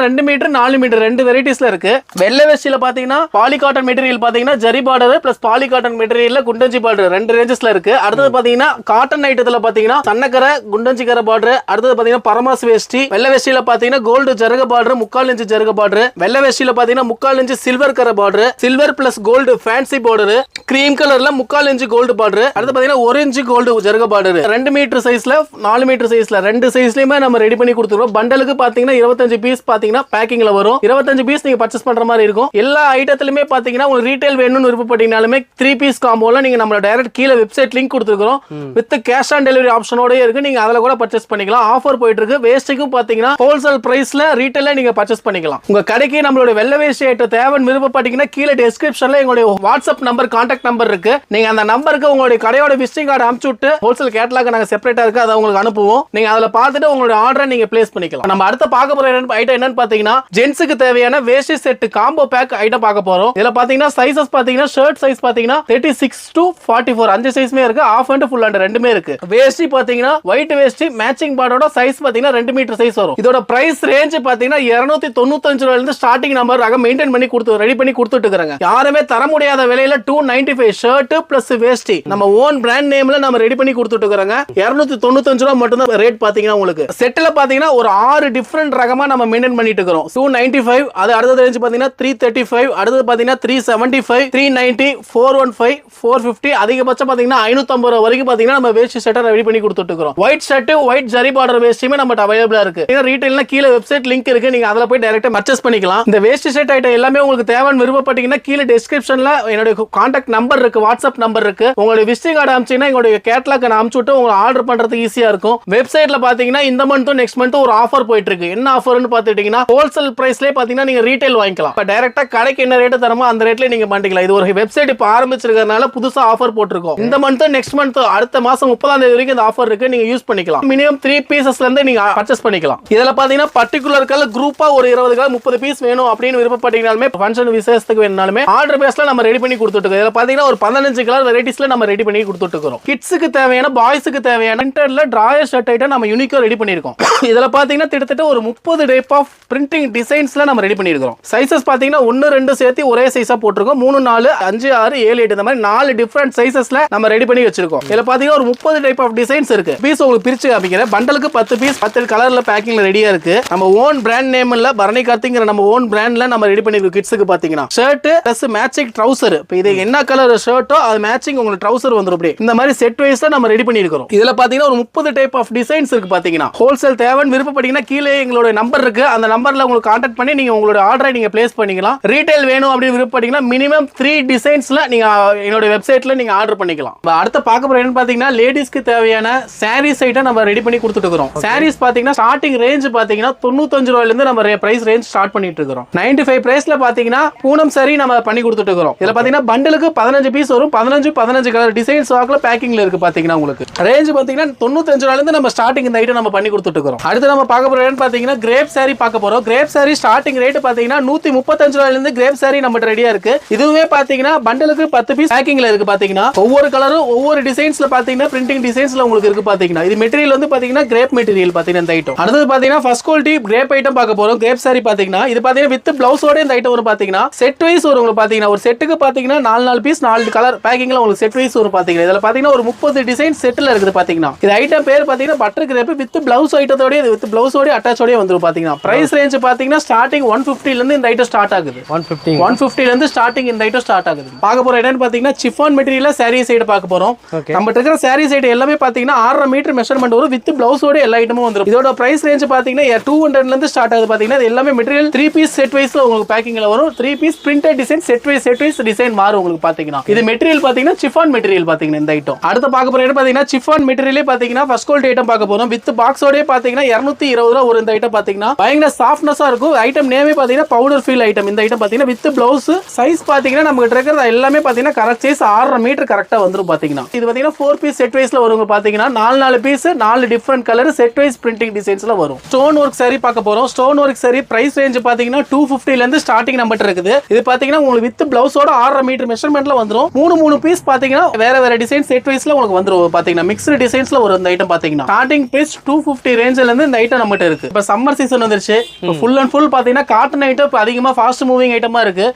2 மீட்டர் 4 மீட்டர் ரெண்டு வெரைட்டிஸ்ல இருக்கு. வெள்ளை வேஷ்டியில பாத்தீங்கன்னா பாலி காட்டன் மெட்டீரியல் பாத்தீங்கன்னா zari border plus poly cotton மெட்டீரியல்ல குண்டஞ்சி பார்டர் ரெண்டு ரேஞ்சஸ்ல இருக்கு. அடுத்தது பாத்தீங்கன்னா காட்டன் ஐட்டத்துல பாத்தீங்கன்னா சன்னக்கரை குண்டஞ்சிக்கரை பார்டர். அடுத்தது பாத்தீங்கன்னா பரமாஸ் வேஷ்டி. வெள்ளை வேஷ்டியில பாத்தீங்கன்னா கோல்டு ஜருக பார்டர் 3/4 இன்ச் ஜருக பார்டர். வெள்ளை வேஷ்டியில பாத்தீங்கன்னா 3/4 இன்ச் சில்வர் கரை border, silver plus gold fancy border, cream கலர்ல 3/4 இன்ச் கோல்டு பார்டர். அடுத்து பாத்தீங்கன்னா 1 இன்ச் கோல்டு ஜருக பார்டர். 2 மீட்டர் சைஸ்ல 4 மீட்டர் சைஸ்ல ரெண்டு சைஸ்லயுமே நம்ம ரெடி பண்ணி கொடுத்துருவோம். பண்டலுக்கு பாத்தீங்கன்னா 25 பீஸ் பாத்தீங்கன்னா பேக்கிங்ல வரும். 25 பீஸ் நீங்க பர்ச்சேஸ் பண்ற மாதிரி இருக்கும். எல்லா ஐட்டத்திலுமே பாத்தீங்கன்னா உங்களுக்கு ரீட்டைல் வேணும்னு விருப்பப்பட்டீங்கனாலுமே 3 பீஸ் காம்போல நீங்க நம்ம டைரக்ட் கீழ வெப்சைட் லிங்க் கொடுத்துருக்கோம். வித் கேஷ் ஆன் டெலிவரி ஆப்ஷனோட இருக்கு. நீங்க அதுல கூட பர்ச்சேஸ் பண்ணிக்கலாம். ஆஃபர் போயிட்டு இருக்கு. வேஸ்டிக்கும் பாத்தீங்கன்னா ஹோல்சேல் பிரைஸ்ல ரீட்டைல்ல நீங்க பர்ச்சேஸ் பண்ணிக்கலாம். உங்க கடைக்கு நம்மளோட வெள்ளை வேஷ்டி ஐட்டம் தேவைன்னு விருப்பப்பட்டீங்கன்னா கீழ டிஸ்கிரிப்ஷன்ல எங்களுடைய வாட்ஸ்அப் நம்பர் கான்டாக்ட் நம்பர் இருக்கு. நீங்க அந்த நம்பருக்கு உங்களுடைய கடையோட விசிட்டிங் கார்டு அனுப்பிச்சு விட்டு ஹோல்சேல் கேட்டலாக் நாங்க செப்பரேட்டா இருக்கு அதை உங்களுக்கு அனுப்புவோம். நீங்க அதுல பார்த்துட்டு உங்களுடைய ஆர்டரை நீங்க பிளேஸ் பண்ணிக்கலாம். நம்ம அடுத்த பார்க்க போற ஐட்டம் என்னன்னு பாத்தீங்கன்னா ஜென்ஸுக்கு தேவையான வேஷ்டி செட் காம்போ பேக் ஐட்டம் பார்க்க போறோம். இதுல பாத்தீங்கன்னா சைஸஸ் பாத்தீங்கன்னா ஷர்ட் சைஸ் பாத்தீங்கன்னா 36 to 44 அஞ்சு சைஸ்மே இருக்கு. ஆஃப் அண்ட் ஃபுல் அண்ட் ரெண்டுமே இருக்கு. வேஷ்டி பாத்தீங்கன்னா ஒயிட் வேஷ்டி மேட்சிங் பார்டரோட சைஸ் பாத்தீங்கன்னா 2 மீட்டர் சைஸ் வரும். இதோட பிரைஸ் ரேஞ்ச் பாத்தீங்கன்னா 295 ரூபாயில இருந்து ஸ்டார்டிங் நம்பர் மெயின்டைன் பண்ணி கொடுத்து ரெடி பண்ணி கொடுத்துட்டு இருக்காங்க. யாருமே தர முடியாத விலையில 295 ஷர்ட் பிளஸ் வேஷ்டி நம்ம ஓன் பிராண்ட் நேம்ல நம்ம ரெடி பண்ணி கொடுத்துட்டு இருக்காங்க. 295 ரூபாய் மட்டும் தான் ரேட் பாத்தீங்கன்னா உங்களுக்கு. செட்ல பாத்தீங்கன்னா ஒரு 6 டிஃபரண்ட் ரகமா நம்ம மெயின்டைன் பண்ணிட்டு இருக்கோம். 295 அது அடுத்த ரேஞ்ச் பாத்தீங்கன்னா 335 அடுத்து பாத்தீங்கன்னா 375 390 415 450 அதிகபட்சம் பாத்தீங்கன்னா 550 ரூபாய் வரைக்கும் பாத்தீங்கன்னா நம்ம வேஷ்டி செட்டை ரெடி பண்ணி கொடுத்துட்டு இருக்கோம். White shirt white zari border வேஷ்டியுமே நம்ம அவைலபிளா இருக்கு. ரீட்டைல்ல கீழ வெப்சைட் லிங்க் இருக்கு. நீங்க அதுல போய் டைரக்டா பர்ச்சேஸ் பண்ணிக்கலாம். இந்த வேஷ்டி செட் ஐட்டம் எல்லாமே உங்களுக்கு தேவைன்னு விருப்பப்பட்டீங்கன்னா கீழ டிஸ்கிரிப்ஷன்ல என்னோட கான்டாக்ட் நம்பர் இருக்கு, வாட்ஸ்அப் நம்பர் இருக்கு. உங்களுடைய விசிட்டிங் கார்டு அனுப்பிச்சீங்கன்னா எங்களுடைய கேட்டலாக் அனுப்பிச்சு விட்டு உங்களுக்கு ஆர்டர் பண்றதுக்கு ஈஸியா இருக்கும். வெப்சைட்ல பாத்தீங்கன்னா இந்த மந்த்தும் நெக்ஸ்ட் மந்த்தும் ஒரு ஆஃபர் போயிட்டு இருக்கு. என்ன ஆஃபர்னு பாத்துட்டீங்கன்னா ஹோல்சேல் பிரைஸ்லயே பாத்தீங்கன்னா நீங்க ரீட்டைல் வாங்கிக்கலாம். இப்ப டைரக்டா கடைக்கு என்ன ரேட் தரமோ அந்த ரேட்ல நீங்க பண்ணிக்கலாம். இது ஒரு வெப்சைட் இப்ப ஆரம்பிச்சிருக்கிறதுனால புதுசா ஆஃபர் போட்டிருக்கோம். இந்த மந்த் நெக்ஸ்ட் மந்த் அடுத்த மாசம் 30ஆம் தேதி வரைக்கும் இந்த ஆஃபர் இருக்கு. நீங்க யூஸ் பண்ணிக்கலாம். மினிமம் 3 பீசஸ்ல இருந்து நீங்க பர்ச்சேஸ் பண்ணிக்கலாம். இதுல பாத்தீங்கன்னா பர்టిక్యులர் கலர் குரூப்பா ஒரு 20 கலர் 30 பீஸ் வேணும் அப்படின்னு விருப்பப்பட்டீங்கனாலுமே ஃபங்க்ஷன் விசேஷத்துக்கு வேணும்னாலுமே ஆர்டர் பேஸ்ல நம்ம ரெடி பண்ணி கொடுத்துட்டு இருக்கோம். இதுல பாத்தீங்கன்னா ஒரு 15 கலர் வெரைட்டிஸ்ல நம்ம ரெடி பண்ணி கொடுத்துட்டு இருக்கோம். கிட்ஸுக்கு தேவையான பாய்ஸுக்கு தேவையான பிரிண்டர்ல டிராயர் ஷர்ட் ஐட்டம் நம்ம யூனிக்கா ரெடி பண்ணிருக்கோம். இதுல பாத்தீங்கன்னா கிட்டத்தட்ட ஒரு 30 டைப் ஆஃப் பிரிண்டிங் டிசைன்ஸ்ல நம்ம ரெடி பண்ணிருக்கோம். சைஸஸ் பாத்தீங்கன்னா 1 2 சேர்த்து ஒரே சைஸா போட்டுருக்கோம். 3 4 5 6 7 8 இந்த மாதிரி 4 டிஃபரண்ட் சைஸஸ்ல நம்ம ரெடி பண்ணி வச்சிருக்கோம். இதுல பாத்தீங்கன்னா ஒரு 30 டைப் ஆஃப் டிசைன்ஸ் இருக்கு. பீஸ் உங்களுக்கு பிரிச்சு காமிக்கிறேன். பண்டலுக்கு 10 பீஸ் 10 கலர்ல பேக்கிங்ல ரெடியா இருக்கு. நம்ம ஓன் பிராண்ட் நேம்ல பரணி கார்த்திங்கிற நம்ம ஓன் பிராண்ட்ல நம்ம ரெடி பண்ணிருக்கோம். கிட்ஸுக்கு பாத்தீங்கன்னா ஷர்ட் பிளஸ் மேட்சிங் ட்ரவுசர். இப்போ இது என்ன கலர் ஷர்ட்டோ அது மேட்சிங் உங்களுக்கு ட்ரவுசர் வந்துரும். அப்படி இந்த மாதிரி செட் வைஸா நம்ம ரெடி பண்ணிருக்கோம். இதுல பாத்தீங்கன்னா ஒரு 30 டைப் ஆஃப் டிசைன்ஸ் இருக்கு. பாத்தீங்கன்னா ஹோல்சேல் தேவைன்னு விருப்பப்பட்டீங்கன்னா கீழே எங்களோட நம்பர் இருக்கு. அந்த நம்பர்ல உங்களுக்கு கான்டாக்ட் பண்ணி நீங்க உங்களோட ஆர்டரை நீங்க பிளேஸ் பண்ணிக்கலாம். ரீட்டைல் வேணும் அப்படின்னு விருப்பப்பட்டீங்கன்னா மினிமம் 3 டிசைன்ஸ்ல நீங்க என்னோட வெப்சைட்ல நீங்க ஆர்டர் பண்ணிக்கலாம். அடுத்த பார்க்க போற என்ன பாத்தீங்கன்னா லேடிஸ்க்கு தேவையான சாரீஸ் ஐட்டம் நம்ம ரெடி பண்ணி கொடுத்துட்டு இருக்கோம். சாரீஸ் பாத்தீங்கன்னா ஸ்டார்டிங் ரேஞ்ச் பாத்தீங்கன்னா 95 ரூபாயில இருந்து நம்ம பிரைஸ் ரேஞ்ச் ஸ்டார்ட் பண்ணிட்டு இருக்கோம். 95 பிரைஸ்ல பாத்தீங்கன்னா பூனம் சாரி நம்ம பண்ணி கொடுத்துட்டு இருக்கோம். இதுல பாத்தீங்கன்னா பண்டலுக்கு 15 பீஸ் வரும். 15 கலர் டிசைன்ஸ் வாக்குல பேக்கிங்ல இருக்கு. பாத்தீங்கன்னா உங்களுக்கு ரேஞ்ச் பாத்தீங்கன்னா 95 ரூபாயில இருந்து நம்ம ஸ்டார்டிங் இந்த ஐட்டம் நம்ம பண்ணி கொடுத்துட்டு இருக்கோம். அடுத்து நம்ம பார்க்க போற என்ன பாத்தீங்கன்னா கிரேப் சாரி பார்க்க போறோம். கிரேப் சாரி ஸ்டார்டிங் ரேட் பாத்தீங்கன்னா 135 ரூபாயில இருந்து கிரேப் சாரி நம்ம ரெடியா இருக்கு. இதுவே பாத்தீங்கன்னா பண்டலுக்கு 10 பீஸ் பேக்கிங்ல இருக்கு. பாத்தீங்கன்னா ஒவ்வொரு கலரும் ஒவ்வொரு டிசைன்ஸ்ல பாத்தீங்கன்னா பிரிண்டிங் டிசைன்ஸ்ல உங்களுக்கு இருக்கு. பாத்தீங்கன்னா இது மெட்டீரியல் வந்து பாத்தீங்கன்னா கிரேப் மெட்டீரியல் பாத்தீங்கன்னா இந்த ஐட்டம். அடுத்து பாத்தீங்கன்னா ஃபர்ஸ்ட் குவாலிட்டி கிரேப் ஐட்டம் பார்க்க போறோம். கிரேப் சாரி பாத்தீங்கன்னா இது பாத்தீங்கன்னா வித் பிளவுஸோட இந்த ஐட்டம் வரும். பாத்தீங்கன்னா செட் வைஸ் வரும். உங்களுக்கு பாத்தீங்கன்னா ஒரு செட்டுக்கு பாத்தீங்கன்னா 4 பீஸ் 4 கலர் பேக்கிங்ல உங்களுக்கு செட் வைஸ் வரும். பாத்தீங்கன்னா இதுல பாத்தீங்கன்னா ஒரு 30 டிசைன் செட்ல இருக்குது. பாத்தீங்கன்னா இது ஐட்டம் பேர் பாத்தீங்கன்னா பட்டர் கிரேப் வித் பிளவுஸ் ஐட்டத்தோட வித் பிளவுஸோட அட்டாச்சோட வந்துரும். பாத்தீங்கன்னா பிரைஸ் ரேஞ்ச் பாத்தீங்கன்னா ஸ்டார்டிங் 150 ல இருந்து இந்த ஐட்டம் ஸ்டார்ட் ஆகுது. 150 ல இருந்து ஸ்டார்டிங் இந்த ஐட்டம் ஸ்டார்ட் ஆகுது. பார்க்க போற என்னன்னு பாத்தீங்கன்னா சிஃபான் மெட்டீரியல்ல சாரி சைடு பார்க்க போறோம். நம்ம இருக்கிற சாரி சைடு எல்லாமே பாத்தீங்கன்னா 6.5 மீட்டர் மெஷர்மென்ட் வரும். வித் பிளவுஸோட எல்லா ஐட்டமும் வந்துரும். இதோட பிரைஸ் ரேஞ்ச் பாத்தீங்கன்னா 200 ல இருந்து ஸ்டார்ட் ஆகுது. பாத்தீங்கன்னா இது எல்லாமே மெட்டீரியல் 3 பீஸ் செட் வைஸ்ல உங்களுக்கு பேக்கிங்ல வரும். 3 piece printed design set wise design மாறும் உங்களுக்கு. பாத்தீங்கன்னா இது மெட்டீரியல் பாத்தீங்கன்னா சிஃபான் மெட்டீரியல். பாத்தீங்கன்னா இந்த ஐட்டம் அடுத்து பார்க்க போற இடம் பாத்தீங்கன்னா சிஃபான் மெட்டீரியலே பாத்தீங்கன்னா ஃபர்ஸ்ட் குவாலிட்டி ஐட்டம் பார்க்க போறோம். வித் பாக்ஸோட பாத்தீங்கன்னா 220 ரூபாய் ஒரு இந்த ஐட்டம். பாத்தீங்கன்னா பயங்கர சாஃப்ட்னஸா இருக்கும். ஐட்டம் நேமே பாத்தீங்கன்னா பவுடர் ஃபீல் ஐட்டம். இந்த ஐட்டம் பாத்தீங்கன்னா வித் பிளவுஸ் சைஸ் பாத்தீங்கன்னா நமக்கு இருக்கிறது எல்லாமே பாத்தீங்கன்னா கரெக்ட் சைஸ் 6.5 மீட்டர் கரெக்டா வந்துரும். பாத்தீங்கன்னா இது பாத்தீங்கன்னா 4 பீஸ் செட் வைஸ்ல வரும். பாத்தீங்கன்னா 4 piece 4 different colour set wise printing டிசைன்ஸ்ல வரும். ஸ்டோன் ஒர்க் சாரி பார்க்க போறோம். Stone work sari price range பாத்தீங்கன்னா 250 ல இருந்து ஸ்டார்டிங் நம்பர் இருக்குது. இது பாத்தீங்கன்னா உங்களுக்கு வித் பிளவுஸோட 6.5 மீட்டர் மெஷர்மென்ட்ல வந்துரும். 3 பீஸ் பாத்தீங்கன்னா வேற டிசைன் செட் வைஸ்ல உங்களுக்கு வந்துரும். பாத்தீங்கன்னா மிக்ஸ்டு டிசைன்ஸ்ல ஒரு இந்த ஐட்டம் பாத்தீங்கன்னா ஸ்டார்டிங் பிரைஸ் 250 ரேஞ்ச்ல இருந்து இந்த ஐட்டம் நம்மட்ட இருக்கு. இப்ப சம்மர் சீசன் வந்துருச்சு. ஃபுல் அண்ட் ஃபுல் பாத்தீங்கன்னா காட்டன் ஐட்டம் அதிகமா ஃபாஸ்ட் மூவிங் ஐட்டமா இருக்கு.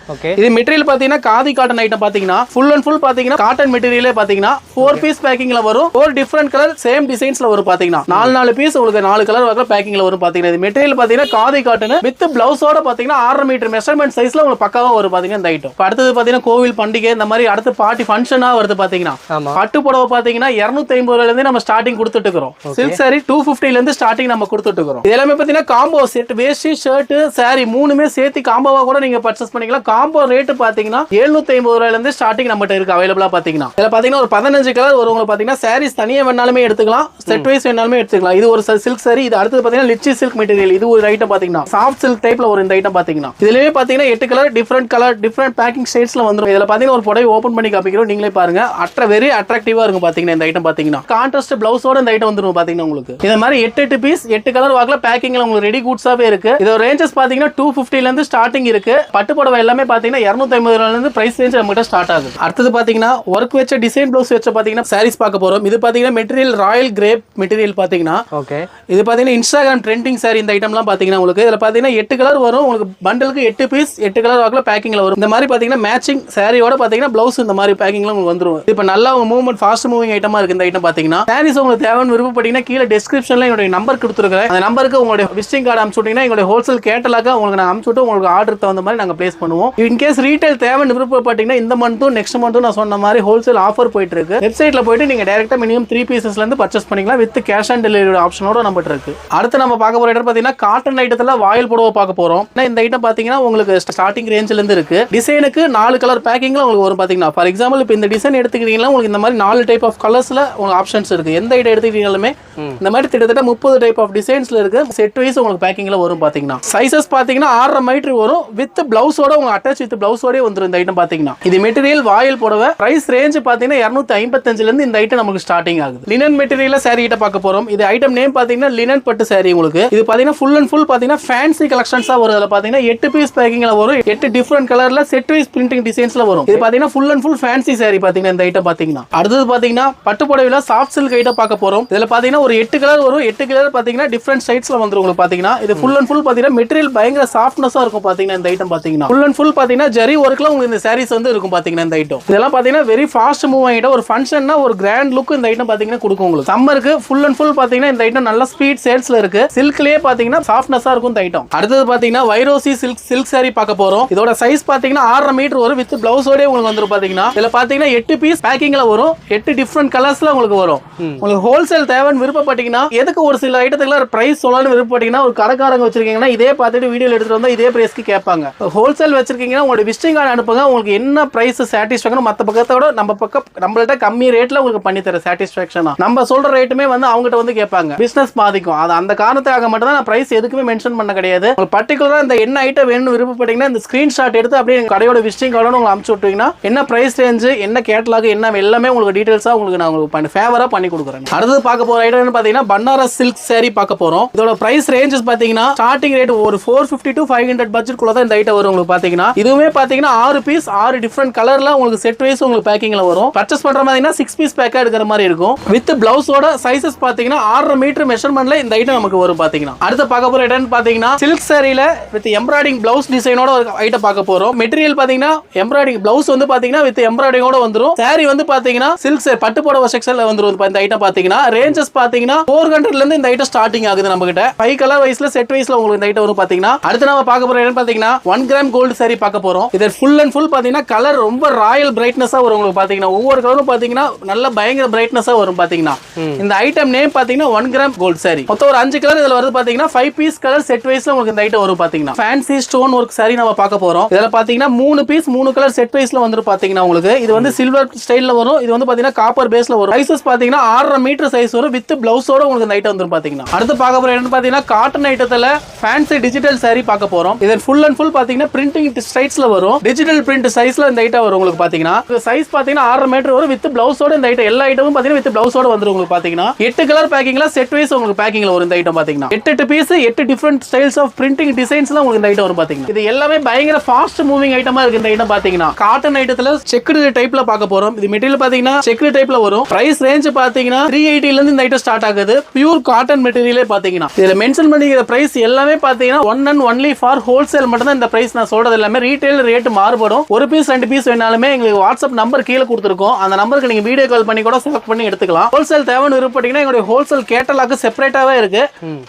இது மெட்டீரியல் பாத்தீங்கன்னா காதி காட்டன் ஐட்டம் பாத்தீங்கன்னா ஃபுல் அண்ட் ஃபுல் பாத்தீங்கன்னா காட்டன் மெட்டீரியலே பாத்தீங்கன்னா 4 பீஸ் பேக்கிங்ல வரும். 4 டிஃபரெண்ட் கலர் சேம் டிசைன்ஸ்ல வரும் பாத்தீங்கன்னா 4 பீஸ் உங்களுக்கு 4 கலர் வர பேக்கிங்ல வரும் பாத்தீங்கன்னா. இது மெட்டீரியல் பாத்தீங்கன்னா காதி காட்டன் வித் பிளவுஸோட பாத்தீங்கன்னா 6 மீட்டர் மெஷர்மெண்ட் சைஸ்ல உங்களுக்கு பக்காவா வரும் பாத்தீங்கன்னா இந்த ஐட்டம். அடுத்தது பாத்தீங்கன்னா கோவில் பண்டிகை இந்த மாதிரி அடுத்து பார்ட்டி ஃபங்க்ஷனா வருது பாத்தீங்கன்னா பட்டு புடவை பாத்தீங்கன்னா 250 ரூபாயில இருந்து நம்ம ஸ்டார்டிங் கொடுத்துட்டு இருக்கோம். சில்க் சாரி 250 ல இருந்து ஸ்டார்டிங் நம்ம கொடுத்துட்டு இருக்கோம். இது எல்லாமே பாத்தீங்கன்னா காம்போ செட் வேஷ்டி ஷர்ட் சாரி மூணுமே சேர்த்து காம்போவா கூட நீங்க பர்ச்சேஸ் பண்ணிக்கலாம். காம்போ ரேட் பாத்தீங்கன்னா 750 ரூபாயில இருந்து ஸ்டார்டிங் நம்மகிட்ட இருக்கு அவைலபிளா பாத்தீங்கன்னா. இதுல பாத்தீங்கன்னா ஒரு 15 கலர் வரும் உங்களுக்கு பாத்தீங்கன்னா. சாரீஸ் தனியா வேணாலுமே எடுத்துக்கலாம், செட் வைஸ் வேணாலுமே எடுத்துக்கலாம். இது ஒரு சில்க் சாரி. இது அடுத்து பாத்தீங்கன்னா லிச்சி சில்க் மெட்டீரியல். இது ஒரு ஐட்டம் பாத்தீங்கன்னா சாஃப்ட் சில்க் டைப்ல ஒரு இந்த ஐட்டம் பாத்தீங்கன்னா. இதுலயே பாத்தீங்கன்னா 8 கலர் டிஃபரெண்ட் பேக்கிங் ஷேட்ஸ்ல வந்துரும். இதுல பாத்தீங்கன்னா ஒரு புடவை ஓபன் பண்ணி காமிக்கிறோம், நீங்களே பாருங்க. வெரி அட்ராக்டிவா இருக்கும் பாத்தீங்கன்னா இந்த ஐட்டம் பாத்தீங்கன்னா. கான்ட்ராஸ்ட் பிளவுஸோட இந்த ஐட்டம் வந்துரும் பாத்தீங்கன்னா உங்களுக்கு. இந்த மாதிரி 8 பீஸ் 8 கலர் வாக்குல பேக்கிங்ல உங்களுக்கு ரெடி கூட்ஸாவே இருக்கு. இதோட ரேஞ்சஸ் பாத்தீங்கன்னா 250 ல இருந்து ஸ்டார்டிங் இருக்கு. பட்டு புடவை எல்லாமே பாத்தீங்கன்னா 250 ரூபாயில இருந்து பிரைஸ் ரேஞ்ச் நம்மகிட்ட ஸ்டார்ட் ஆகுது. அடுத்து பாத்தீங்கன்னா ஒர்க் வச்ச டிசைன் ப்ளவுஸ் வச்ச பாத்தீங்கன்னா சாரீஸ் பார்க்க போறோம். இது பாத்தீங்கன்னா மெட்டீரியல் ராயல் கிரேப் மெட்டீரியல் பாத்தீங்கன்னா. ஓகே, இது பாத்தீங்கன்னா இன்ஸ்டாகிராம் ட்ரெண்டிங் சாரி இந்த ஐட்டம்லாம் பாத்தீங்கன்னா உங்களுக்கு. இதுல பாத்தீங்கன்னா 8 கலர் வரும் உங்களுக்கு. பண்டலுக்கு 8 பீஸ் 8 கலர் வாக்குல பேக்கிங்ல வரும். இந்த மாதிரி பாத்தீங்கன்னா மேட்சிங் சாரியோட பாத்தீங்கன்னா பிளவுஸ் இந்த மாதிரி பேக்கிங்ல உங்களுக்கு வந்துரும். இப்போ நல்லா மூவ்மெண்ட் ஃபாஸ்ட் மூவிங் ஐட்டமா இருக்கு இந்த ஐட்டம் பாத்தீங்கன்னா. சாரீஸ் உங்களுக்கு தேவைன்னு விருப்பப்பட்டீங்கன்னா கீழே டிஸ்கிரிப்ஷன்ல என்னோட நம்பர் கொடுத்துருக்கேன். அந்த நம்பருக்கு உங்களுடைய விசிட்டிங் கார்டு அனுப்பிச்சு விட்டீங்கன்னா எங்களுடைய ஹோல்சேல் கேட்டலாக உங்களுக்கு நான் அனுப்பிச்சு விட்டு உங்களுக்கு ஆர்டர் தகுந்த மாதிரி நாங்கள் பிளேஸ் பண்ணுவோம். இன் கேஸ் ரீட்டைல் தேவைன்னு விருப்பப்பட்டீங்கன்னா இந்த மந்த்தும் நெக்ஸ்ட் மந்த்தும் நான் சொன்ன மாதிரி ஹோல்சேல் ஆஃபர் போயிட்டு இருக்கு. வெப்சைட்ல போயிட்டு நீங்க டைரக்டா மினிமம் 3 பீசஸ்ல இருந்து பர்ச்சேஸ் பண்ணிக்கலாம் வித் கேஷ் ஆன் டெலிவரி ஆப்ஷனோட நம்ம இருக்கு. அடுத்து நம்ம பார்க்க போற ஐட்டம் பாத்தீங்கன்னா காட்டன் ஐட்டத்துல வாயில் புடவை பார்க்க போறோம். இந்த ஐட்டம் பாத்தீங்கன்னா உங்களுக்கு ஸ்டார்டிங் ரேஞ்சில இருந்து இருக்கு. டிசைனுக்கு 4 கலர் பேக்கிங்ல உங்களுக்கு வரும் பாத்தீங்கன்னா. ஃபார் எக்ஸாம்பிள் இப்போ இந்த டிசைன் எடுத்துக்கிட்டீங்கன்னா உங்களுக்கு இந்த மாதிரி 4 டைப் ஆஃப் கலர்ஸ்ல உங்களுக்கு ஆப்ஷன்ஸ் இருக்கு. எந்த ஐட்டம் எடுத்துக்கிட்டீங்களுமே இந்த மாதிரி கிட்டத்தட்ட 30 டைப் ஆஃப் டிசைன்ஸ்ல இருக்கு. செட் வைஸ் உங்களுக்கு பேக்கிங்ல வரும் பாத்தீங்கன்னா. சைஸஸ் பாத்தீங்கன்னா 6.5 மீட்டர் வரும் வித் பிளவுஸோட உங்களுக்கு அட்டாச் வித் பிளவுஸோட வந்துரும் இந்த ஐட்டம் பாத்தீங்கன்னா. இது மெட்டீரியல் வாயில் புடவை. பிரைஸ் ரேஞ்ச் பாத்தீங்கன்னா 255 ல இருந்து இந்த ஐட்டம் நமக்கு ஸ்டார்டிங் ஆகுது. லினன் மெட்டீரியல்ல சாரி கிட்ட பார்க்க போறோம். இது ஐட்டம் நேம் பாத்தீங்கன்னா லினன் பட்டு சாரி உங்களுக்கு. இது பாத்தீங்கன்னா ஃபுல் அண்ட் ஃபுல் பாத்தீங்கன்னா ஃபேன்சி கலெக்ஷன்ஸா வரும். அதுல பாத்தீங்கன்னா 8 பீஸ் பேக்கிங்ல வரும். 8 டிஃபரெண்ட் கலர்ல செட் வைஸ் பிரிண்டிங் டிசைன்ஸ்ல வரும். இது பாத்தீங்கன்னா full and full fancy sorry பாத்தீங்கன்னா இந்த ஐட்டம் பாத்தீங்கன்னா. அடுத்து பாத்தீங்கன்னா பட்டு புடவைல சாஃப்ட் சில்க் ஐட்டம் பார்க்க போறோம். இதுல பாத்தீங்கன்னா ஒரு 8 கலர் வரும். 8 கலர் பாத்தீங்கன்னா டிஃபரெண்ட் சைட்ஸ்ல வந்துரும் உங்களுக்கு பாத்தீங்கன்னா. இது ஃபுல் அண்ட் ஃபுல் பாத்தீங்கன்னா மெட்டீரியல் பயங்கர சாஃப்ட்னஸா இருக்கும் பாத்தீங்கன்னா இந்த ஐட்டம் பாத்தீங்கன்னா. ஃபுல் அண்ட் ஃபுல் பாத்தீங்கன்னா ஜரி ஒர்க்ல உங்களுக்கு இந்த சாரீஸ் வந்து இருக்கும் பாத்தீங்கன்னா இந்த ஐட்டம். இதெல்லாம் பாத்தீங்கன்னா வெரி ஃபாஸ்ட் மூவ் ஐட்டம். ஒரு ஃபங்க்ஷன்னா ஒரு கிராண்ட் லுக் இந்த ஐட்டம் பாத்தீங்கன்னா கொடுக்கும் உங்களுக்கு. சம்மருக்கு ஃபுல் அண்ட் ஃபுல் பாத்தீங்கன்னா இந்த ஐட்டம் நல்ல ஸ்பீட் சேல்ஸ்ல இருக்கு. சில்க்லயே பாத்தீங்கன்னா சாஃப்ட்னஸா இருக்கும் இந்த ஐட்டம். அடுத்து பாத்தீங்கன்னா வைரோசி சில்க் சாரி பார்க்க போறோம். இதோட சைஸ் பாத்தீங்கன்னா 6.5 மீட்டர் வரும் வித் பிளவுஸோட உங்களுக்கு வந்துரும் பாத்தீங்கன்னா. இதுல பாத்தீங்கன்னா 8 பீஸ் பேக்கிங்ல வரும். 8 டிஃபரெண்ட் கலர்ஸ்ல உங்களுக்கு வரும். உங்களுக்கு ஹோல்சேல் தேவைன்னு விருப்பப்பட்டீங்கன்னா எதுக்கு ஒரு சில ஐட்டத்துக்குலாம் பிரைஸ் சொல்லணும்னு விருப்பப்பட்டீங்கன்னா ஒரு கடைக்காரங்க வச்சிருக்கீங்கன்னா இதே பார்த்துட்டு வீடியோ எடுத்துட்டு வந்தா இதே பிரைஸ்க்கு கேட்பாங்க. ஹோல்சேல் வச்சிருக்கீங்கன்னா உங்களோட விசிட்டிங் கார்டு அனுப்புங்க. உங்களுக்கு என்ன பிரைஸ் சாட்டிஸ்ஃபேக்ஷன் மற்ற பக்கத்தோட நம்மள்ட்ட கம்மி ரேட்ல உங்களுக்கு பண்ணி தர சாட்டிஸ்ஃபேக்ஷனா நம்ம சொல்ற ரேட்டுமே வந்து அவங்ககிட்ட வந்து கேட்பாங்க. பிசினஸ் பாதிக்கும். அது அந்த காரணத்துக்காக மட்டும் தான் நான் பிரைஸ் எதுக்குமே மென்ஷன் பண்ண கிடையாது. உங்களுக்கு பர்டிகுலரா இந்த என்ன ஐட்டம் வேணும்னு விருப்பப்பட்டீங்கன்னா இந்த ஸ்கிரீன்ஷாட் எடுத்து அப்படியே கடையோட விசிட்டிங் கார்டு உங்களுக்கு அனுப்பிச்சு விட்டீங்கன்னா என்ன பிரைஸ் ரேஞ்ச் என்ன கேட்டலாக் என்ன எல்லாமே உங்களுக்கு டீடைல்ஸா உங்களுக்கு நான் உங்களுக்கு ஃபேவரா பண்ணி கொடுக்குறேன். அடுத்து பார்க்க போற ஐட்டம் பாத்தீங்கன்னா பனாரஸ் சில்க் சாரி பார்க்க போறோம். இதோட பிரைஸ் ரேஞ்சஸ் பாத்தீங்கன்னா ஸ்டார்டிங் ரேட் ஒரு 450 to 500 பட்ஜெட் குள்ள தான் இந்த ஐட்டம் வரும் உங்களுக்கு பாத்தீங்கன்னா. இதுவுமே பாத்தீங்கன்னா 6 பீஸ் 6 டிஃபரெண்ட் கலர்ல உங்களுக்கு செட் வைஸ் உங்களுக்கு பேக்கிங்ல வரும். பர்ச்சேஸ் பண்ற மாதிரினா 6 பீஸ் பேக்கா எடுக்கிற மாதிரி இருக்கும். வித் பிளவுஸோட சைஸஸ் பாத்தீங்கன்னா 6.5 மீட்டர் மெஷர்மென்ட்ல இந்த ஐட்டம் நமக்கு வரும் பாத்தீங்கன்னா. அடுத்து பார்க்க போற ஐட்டம் பாத்தீங்கன்னா சில்க் சாரில வித் எம்ப்ராய்டிங் பிளவுஸ் டிசைனோட ஒரு ஐட்டம் பார்க்க போறோம். மெட்டீரியல் பாத்தீங்கன்னா எம்ப்ராய்டிங் பிளவுஸ் வந்து பாத்தீங்கன்னா வித் எம்ப்ராய்டிங்கோட வந்துரும். சாரி வந்து பாத்தீங்கன்னா சில்க் சாரி பட்டு புடவை செக்ஷன்ல வந்துரும் இந்த ஐட்டம் பாத்தீங்கன்னா. ரேஞ்சஸ் பாத்தீங்கன்னா 400 ல இருந்து இந்த ஐட்டம் ஸ்டார்டிங் ஆகுது நம்ம கிட்ட. 5 கலர் வைஸ்ல செட் வைஸ்ல உங்களுக்கு இந்த ஐட்டம் வரும் பாத்தீங்கன்னா. அடுத்து நம்ம பார்க்க போற ஐட்டம் பாத்தீங்கன்னா 1 கிராம் கோல்ட் சாரி பார்க்க போறோம். இது ஃபுல் அண்ட் ஃபுல் பாத்தீங்கன்னா கலர் ரொம்ப ராயல் பிரைட்னஸா வரும் உங்களுக்கு பாத்தீங்கன்னா. ஒவ்வொரு கலரும் பாத்தீங்கன்னா நல்ல பயங்கர பிரைட்னஸா வரும் பாத்தீங்கன்னா. இந்த ஐட்டம் நேம் பாத்தீங்கன்னா 1 கிராம் கோல்ட் சாரி. மொத்தம் ஒரு 5 கலர் இதுல வருது பாத்தீங்கன்னா. 5 பீஸ் கலர் செட் வைஸ்ல உங்களுக்கு இந்த ஐட்டம் வரும் பாத்தீங்கன்னா. ஃபேன்சி ஸ்டோன் ஒர்க் சாரி நம்ம பார்க்க போறோம். இதுல பாத்தீங்கன்னா 3 பீஸ் 3 கலர் செட் வைஸ்ல வந்துரும் பாத்தீங்கன்னா உங்களுக்கு. இது வந்து சில்வர் ஸ்டைல்ல வரும். இது வந்து பாத்தீங்கன்னா காப்பர் பேஸ்ல வரும். சைஸஸ் பாத்தீங்கன்னா 6.5 மீட்டர் சைஸ் வரும் வித் பிளவுஸோட உங்களுக்கு இந்த ஐட்டம் வந்துரும் பாத்தீங்கன்னா. அடுத்து பார்க்க போற ஐட்டம் பாத்தீங்கன்னா காட்டன் ஐட்டத்துல ஃபேன்சி டிஜிட்டல் சாரி பார்க்க போறோம். இது ஃபுல் அண்ட் ஃபுல் பாத்தீங்கன்னா பிரிண்டிங் ஸ்டைல்ஸ்ல வரும். டிஜிட்டல் பிரிண்ட் சைஸ்ல இந்த ஐட்டம் வரும் உங்களுக்கு பாத்தீங்கன்னா. சைஸ் பாத்தீங்கன்னா 6.5 மீட்டர் வரும் வித் பிளவுஸோட இந்த ஐட்டம் எல்லா ஐட்டமும் பாத்தீங்கன்னா வித் பிளவுஸோட வந்துரும் உங்களுக்கு பாத்தீங்கன்னா. 8 கலர் பேக்கிங்ல செட் வைஸ் உங்களுக்கு பேக்கிங்ல வரும் இந்த ஐட்டம் பாத்தீங்கன்னா. 8 piece 8 different styles of printing டிசைன்ஸ்ல உங்களுக்கு இந்த ஐட்டம் வரும் பாத்தீங்கன்னா. இது எல்லாமே பயங்கர ஃபாஸ்ட் மூவிங் ஐட்டமா இருக்கு இந்த ஐட்டம் பாத்தீங்கன்னா. காட்டன் ஐட்டத்துல செக்குடு டைப்ல பார்க்க போறோம். இது மெட்டீரியல் பாத்தீங்கன்னா செக்குடு டைப்ல வரும். பிரைஸ் ரேஞ்ச் பாத்தீங்கன்னா 380 ல இருந்து இந்த ஐட்டம் ஸ்டார்ட் ஆகுது. பியூர் காட்டன் மெட்டீரியலே பாத்தீங்கன்னா. இதுல மென்ஷன் பண்ணிக்கிற பிரைஸ் எல்லாமே பாத்தீங்கன்னா one and only for wholesale மட்டும் தான். இந்த பிரைஸ் நான் சொல்றது எல்லாமே ரீட்டைல் ரேட் மாறுபடும். ஒரு பீஸ் 2 பீஸ் வேணாலுமே எங்களுக்கு வாட்ஸ்அப் நம்பர் கீழே கொடுத்துருக்கோம். அந்த நம்பருக்கு நீங்க வீடியோ கால் பண்ணி கூட செலக்ட் பண்ணி எடுத்துக்கலாம். ஹோல்சேல் தேவைன்னு விருப்பப்பட்டீங்கன்னா எங்களுடைய ஹோல்சேல் கேட்டலாக் செப்பரேட்டாவே இருக்கு.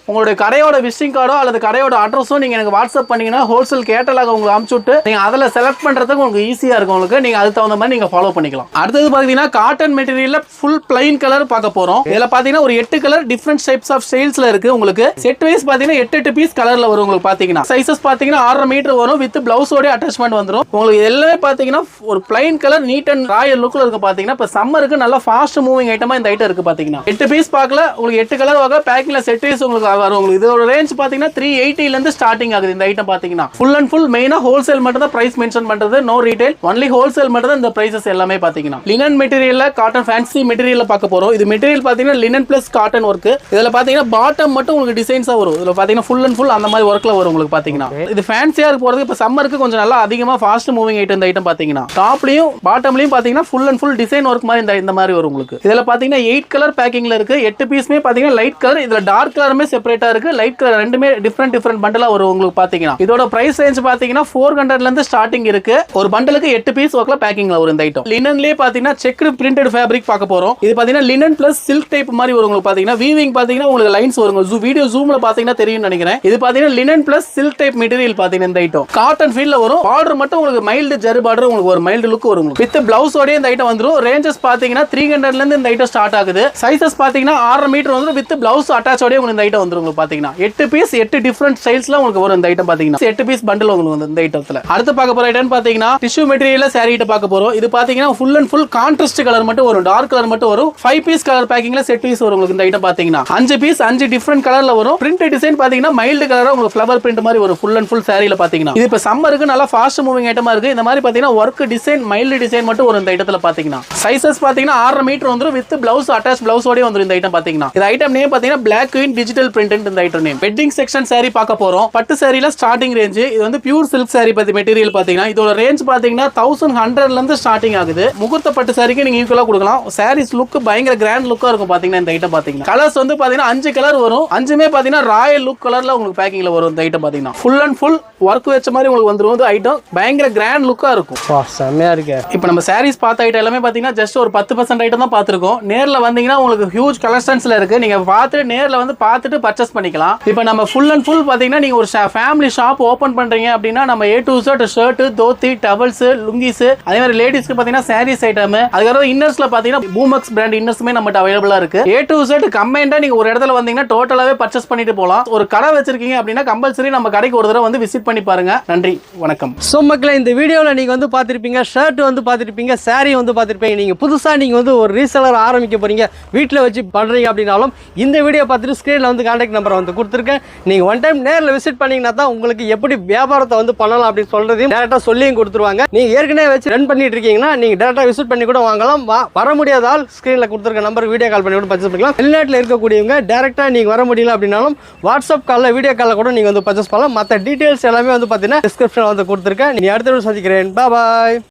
உங்களுடைய கடையோட விசிட்டிங் கார்டோ அல்லது கடையோட அட்ரஸோ நீங்க எனக்கு வாட்ஸ்அப் பண்ணீங்கன்னா ஹோல்சேல் கேட்டலாக் உங்களுக்கு அனுப்பிச்சு விட்டு நீங்க அதுல செலக்ட் பண்றதுக்கு உங்களுக்கு ஈஸியா இருக்கும். உங்களுக்கு நீங்க அதுக்கு தகுந்த மாதிரி நீங்க ஃபாலோ பண்ணிக்கலாம். அடுத்தது பாத்தீங்கன்னா காட்டன் மெட்டீரியல்ல ஃபுல் பிளைன் கலர் பார்க்க போறோம். இதுல பாத்தீங்கன்னா ஒரு 8 கலர் டிஃபரெண்ட் டைப்ஸ் ஆஃப் ஸ்டைல்ஸ்ல இருக்கு. உங்களுக்கு செட் வைஸ் பாத்தீங்கன்னா 8 பீஸ் கலர்ல வரும். உங்களுக்கு பாத்தீங்கன்னா சைஸஸ் பாத்தீங்கன்னா 6.5 மீட்டர் வரும். வித் பிளவுஸோட அட்டாச்மெண்ட் வந்துரும். உங்களுக்கு எல்லாமே பாத்தீங்கன்னா ஒரு plain colour neat and royal லுக்ல இருக்கு. பாத்தீங்கன்னா இப்ப சம்மருக்கு நல்ல ஃபாஸ்ட் மூவிங் ஐட்டமா இந்த ஐட்டம் இருக்கு. பாத்தீங்கன்னா 8 பீஸ் பார்க்கல உங்களுக்கு 8 கலர் வகை பேக்கிங்ல செட் வைஸ் உங்களுக்கு வரும். உங்களுக்கு இதோட ரேஞ்ச் பாத்தீங்கன்னா 380 ல இருந்து ஸ்டார்டிங் ஆகுது. இந்த ஐட்டம் பாத்தீங்கன்னா ஃபுல் அண்ட் ஃபுல் மெயினா ஹோல்சேல் மட்டும் தான் பிரைஸ் மென்ஷன் பண்றது. நோ ரீட்டைல், ஒன்லி ஹோல்சேல் மட்டும் தான் இந்த பிரைசஸ் எல்லாமே பாத்தீங்கன்னா. லினன் மெட்டீரியல்ல காட்டன் ஃபேன்சி மெட்டீரியல்ல பார்க்க போறோம். இது மெட்டீரியல் பாத்தீங்கன்னா லினன் பிளஸ் காட்டன் ஒர்க். இதுல பாத்தீங்கன்னா பாட்டம் மட்டும் உங்களுக்கு டிசைன்ஸா வரும். இதுல பாத்தீங்கன்னா ஃபுல் அண்ட் ஃபுல் அந்த மாதிரி ஒர்க்ல வரும். உங்களுக்கு பாத்தீங்கன்னா இது ஃபேன்சியா இருக்கு போறது. இப்ப சம்மருக்கு கொஞ்சம் நல்லா அதிகமா ஃபாஸ்ட் மூவிங் ஐட்டம் இந்த ஐட்டம் பாத்தீங்கன்னா. டாப்லயும் பாட்டம்லயும் பாத்தீங்கன்னா full and full design work மாதிரி இந்த மாதிரி வரும். உங்களுக்கு இதுல பாத்தீங்கன்னா 8 கலர் பேக்கிங்ல இருக்கு. 8 பீஸ்மே பாத்தீங்கன்னா லைட் கலர். இதுல டார்க் கலருமே செப்பரேட்டா இருக்கு. லைட் கலர் ரெண்டுமே டிஃபரெண்ட் பண்டலா வரும். உங்களுக்கு பாத்தீங்கன்னா இதோட பிரைஸ் ரேஞ்ச் பாத்தீங்கன்னா 400 ல இருந்து ஸ்டார்டிங் இருக்கு. ஒரு பண்டலுக்கு 8 பீஸ் ஒர்க்ல பேக்கிங்ல வரும் இந்த ஐட்டம். லினன்லயே பாத்தீங்கன்னா செக்டு பிரிண்டட் ஃபேப்ரிக் பார்க்க போறோம். இது பாத்தீங்கன்னா லினன் பிளஸ் சில்க் டைப் மாதிரி வரும். உங்களுக்கு பாத்தீங்கன்னா வீவிங் பாத்தீங்கன்னா உங்களுக்கு லைன்ஸ் வரும். வீடியோ ஜூம்ல பாத்தீங்கன்னா தெரியும் நினைக்கிறேன். இது பாத்தீங்கன்னா linen plus silk type material பாத்தீங்கன்னா இந்த ஐட்டம் காட்டன் ஃபீல்ல வரும். பார்டர் மட்டும் உங்களுக்கு மைல்டு ஜரி பார்டர் உங்களுக்கு ஒரு மைல்டு லுக் வரும். வித் பிளவுஸோட இந்த ஐட்டம் வந்துரும். ரேஞ்சஸ் பாத்தீங்கன்னா 300 ல இருந்து இந்த ஐட்டம் ஸ்டார்ட் ஆகுது. சைஸஸ் பாத்தீங்கன்னா 6.5 மீட்டர் வந்து வித் பிளவுஸ் அட்டாச்சோட உங்களுக்கு இந்த ஐட்டம் வந்துரும். உங்களுக்கு பாத்தீங்கன்னா 8 பீஸ் 8 டிஃபரெண்ட் ஸ்டைல்ஸ்ல உங்களுக்கு வரும் இந்த ஐட்டம் பாத்தீங்கன்னா. 8 பீஸ் பண்டல் உங்களுக்கு வந்து இந்த ஐட்டத்துல. அடுத்து பார்க்க போற ஐட்டம் பாத்தீங்கன்னா டிஷ்யூ மெட்டீரியல்ல saree கிட்ட பார்க்க போறோம். இது பாத்தீங்கன்னா full and full contrast colour மட்டும் வரும். டார்க் கலர் மட்டும் வரும். 5 பீஸ் கலர் பேக்கிங்ல செட் பீஸ் வரும். உங்களுக்கு இந்த ஐட்டம் பாத்தீங்கன்னா 5 பீஸ் 5 டிஃபரெண்ட் கலர்ல வரும். பிரிண்ட் டிசைன் பாத்தீங்கன்னா மைல்டு கலரா உங்களுக்கு ஃப்ளவர் பிரிண்ட் மாதிரி வரும். ஃபுல் அண்ட் ஃபுல் சாரியில பாத்தீங்கன்னா இது இப்ப சம்மருக்கு நல்லா ஃபாஸ்ட் மூவிங் ஐட்டமா இருக்கு. இந்த மாதிரி பாத்தீங்கன்னா ஒர்க் டிசைன் மைல்டு டிசைன் மட்டும் வரும் இந்த ஐட்டத்துல பாத்தீங்கன்னா. சைஸஸ் பாத்தீங்கன்னா 6.5 மீட்டர் வந்துரும். வித் பிளவுஸ் அட்டாச் பிளவுஸோட வந்துரும் இந்த ஐட்டம் பாத்தீங்கன்னா. இந்த ஐட்டம் நேம் பாத்தீங்கன்னா Black Queen டிஜிட்டல் பிரிண்ட் இந்த item name. Wedding section saree பார்க்க போறோம். பட்டு சாரியில ஸ்டார்டிங் ரேஞ்ச் இது வந்து பியூர் சில்க் saree பத்தி மெட்டீரியல் பாத்தீங்கன்னா இதோட ரேஞ்ச் பாத்தீங்கன்னா 1100 ல இருந்து ஸ்டார்டிங் ஆகுது. முகூர்த்த பட்டு சாரிக்கு நீங்க ஈக்குவலா கொடுக்கலாம். சாரீஸ் லுக் பயங்கர கிராண்ட் லுக்கா இருக்கும் பாத்தீங்கன்னா இந்த ஐட்டம் பாத்தீங்கன்னா. கலர்ஸ் வந்து பாத்தீங்கன்னா 5 கலர் வரும். 5மே பாத்தீங்கன்னா ராயல் லுக் கலர்ல உங்களுக்கு பேக்கிங்ல வரும் இந்த ஐட்டம் பாத்தீங்கன்னா. ஃபுல் அண்ட் ஃபுல் ஒர்க் வச்ச மாதிரி உங்களுக்கு வந்துரும். இந்த ஐட்டம் பயங்கர கிராண்ட் லுக்கா இருக்கும். செம்மையா இருக்கு. இப்போ நம்ம சாரீஸ் பார்த்த ஐட்டம் எல்லாமே பாத்தீங்கன்னா ஜஸ்ட் ஒரு 10% ஐட்டம் தான் பாத்துருக்கோம். நேர்ல வந்தீங்கன்னா உங்களுக்கு ஹியூஜ் கலெக்ஷன்ஸ்ல இருக்கு. நீங்க பார்த்துட்டு நேர்ல வந்து பார்த்துட்டு பர்ச்சேஸ் பண்ணிக்கலாம். இப்போ நம்ம ஃபுல் அண்ட் ஃபுல் பாத்தீங்கன்னா நீங்க ஒரு ஃபேமிலி ஷாப் ஓபன் பண்றீங்க அப்படின்னா நம்ம A to Z shirt, dhoti, towels, lungis, அதே மாதிரி லேடிஸ்க்கு பாத்தீங்கன்னா சாரீஸ் ஐட்டம், அதுக்கப்புறம் இன்னர்ஸ்ல பாத்தீங்கன்னா பூமக்ஸ் பிராண்ட் இன்னர்ஸ்மே நம்மகிட்ட அவைலபிளா இருக்கு. A to Z கம்பைண்டா நீங்க ஒரு இடத்துல வந்தீங்கன்னா டோட்டலாவே பர்ச்சேஸ் பண்ணிட்டு போலாம். ஒரு கடை வச்சிருக்கீங்க அப்படின்னா கம்பல்சரி நம்ம கடைக்கு ஒரு தடவை வந்து விசிட் பண்ணி பாருங்க. நன்றி, வணக்கம். ஸோ மக்களே, இந்த வீடியோவில் நீங்கள் வந்து பார்த்துருப்பீங்க, ஷர்ட் வந்து பார்த்துருப்பீங்க, saree வந்து பார்த்துருப்பீங்க. நீங்கள் புதுசாக நீங்கள் வந்து ஒரு ரீசெலர் ஆரம்பிக்க போகிறீங்க, வீட்டில் வச்சு பண்ணுறீங்க அப்படின்னாலும் இந்த வீடியோ பார்த்துட்டு ஸ்க்ரீனில் வந்து கான்டாக்ட் நம்பரை வந்து கொடுத்துருக்கேன். நீங்கள் ஒன் டைம் நேரில் விசிட் பண்ணிங்கன்னா தான் உங்களுக்கு எப்படி வியாபாரத்தை வந்து பண்ணலாம் அப்படின்னு சொல்கிறதையும் டேரெக்டாக சொல்லியும் கொடுத்துருவாங்க. நீங்கள் ஏற்கனவே வச்சு ரன் பண்ணிட்டு இருக்கீங்கன்னா நீங்கள் டேரெக்டாக விசிட் பண்ணி கூட வாங்கலாம். வர முடியாத ஆள் ஸ்க்ரீனில் கொடுத்துருக்க நம்பருக்கு வீடியோ கால் பண்ணி கூட பர்ச்சேஸ் பண்ணிக்கலாம். வெளிநாட்டில் இருக்கக்கூடியவங்க டேரெக்டாக நீங்கள் வர முடியல அப்படின்னாலும் வாட்ஸ்அப் காலில் வீடியோ காலில் கூட நீங்கள் வந்து பர்ச்சேஸ் பண்ணலாம். மற்ற டீட்டெயில்ஸ் எல்லாமே வந்து பார்த்தீங்கன்னா டிஸ்கிரிப்ஷனில் வந்து கொடுத்துருக்கேன். நீ அடுத்த சந்திக்கிறேன். பாய்.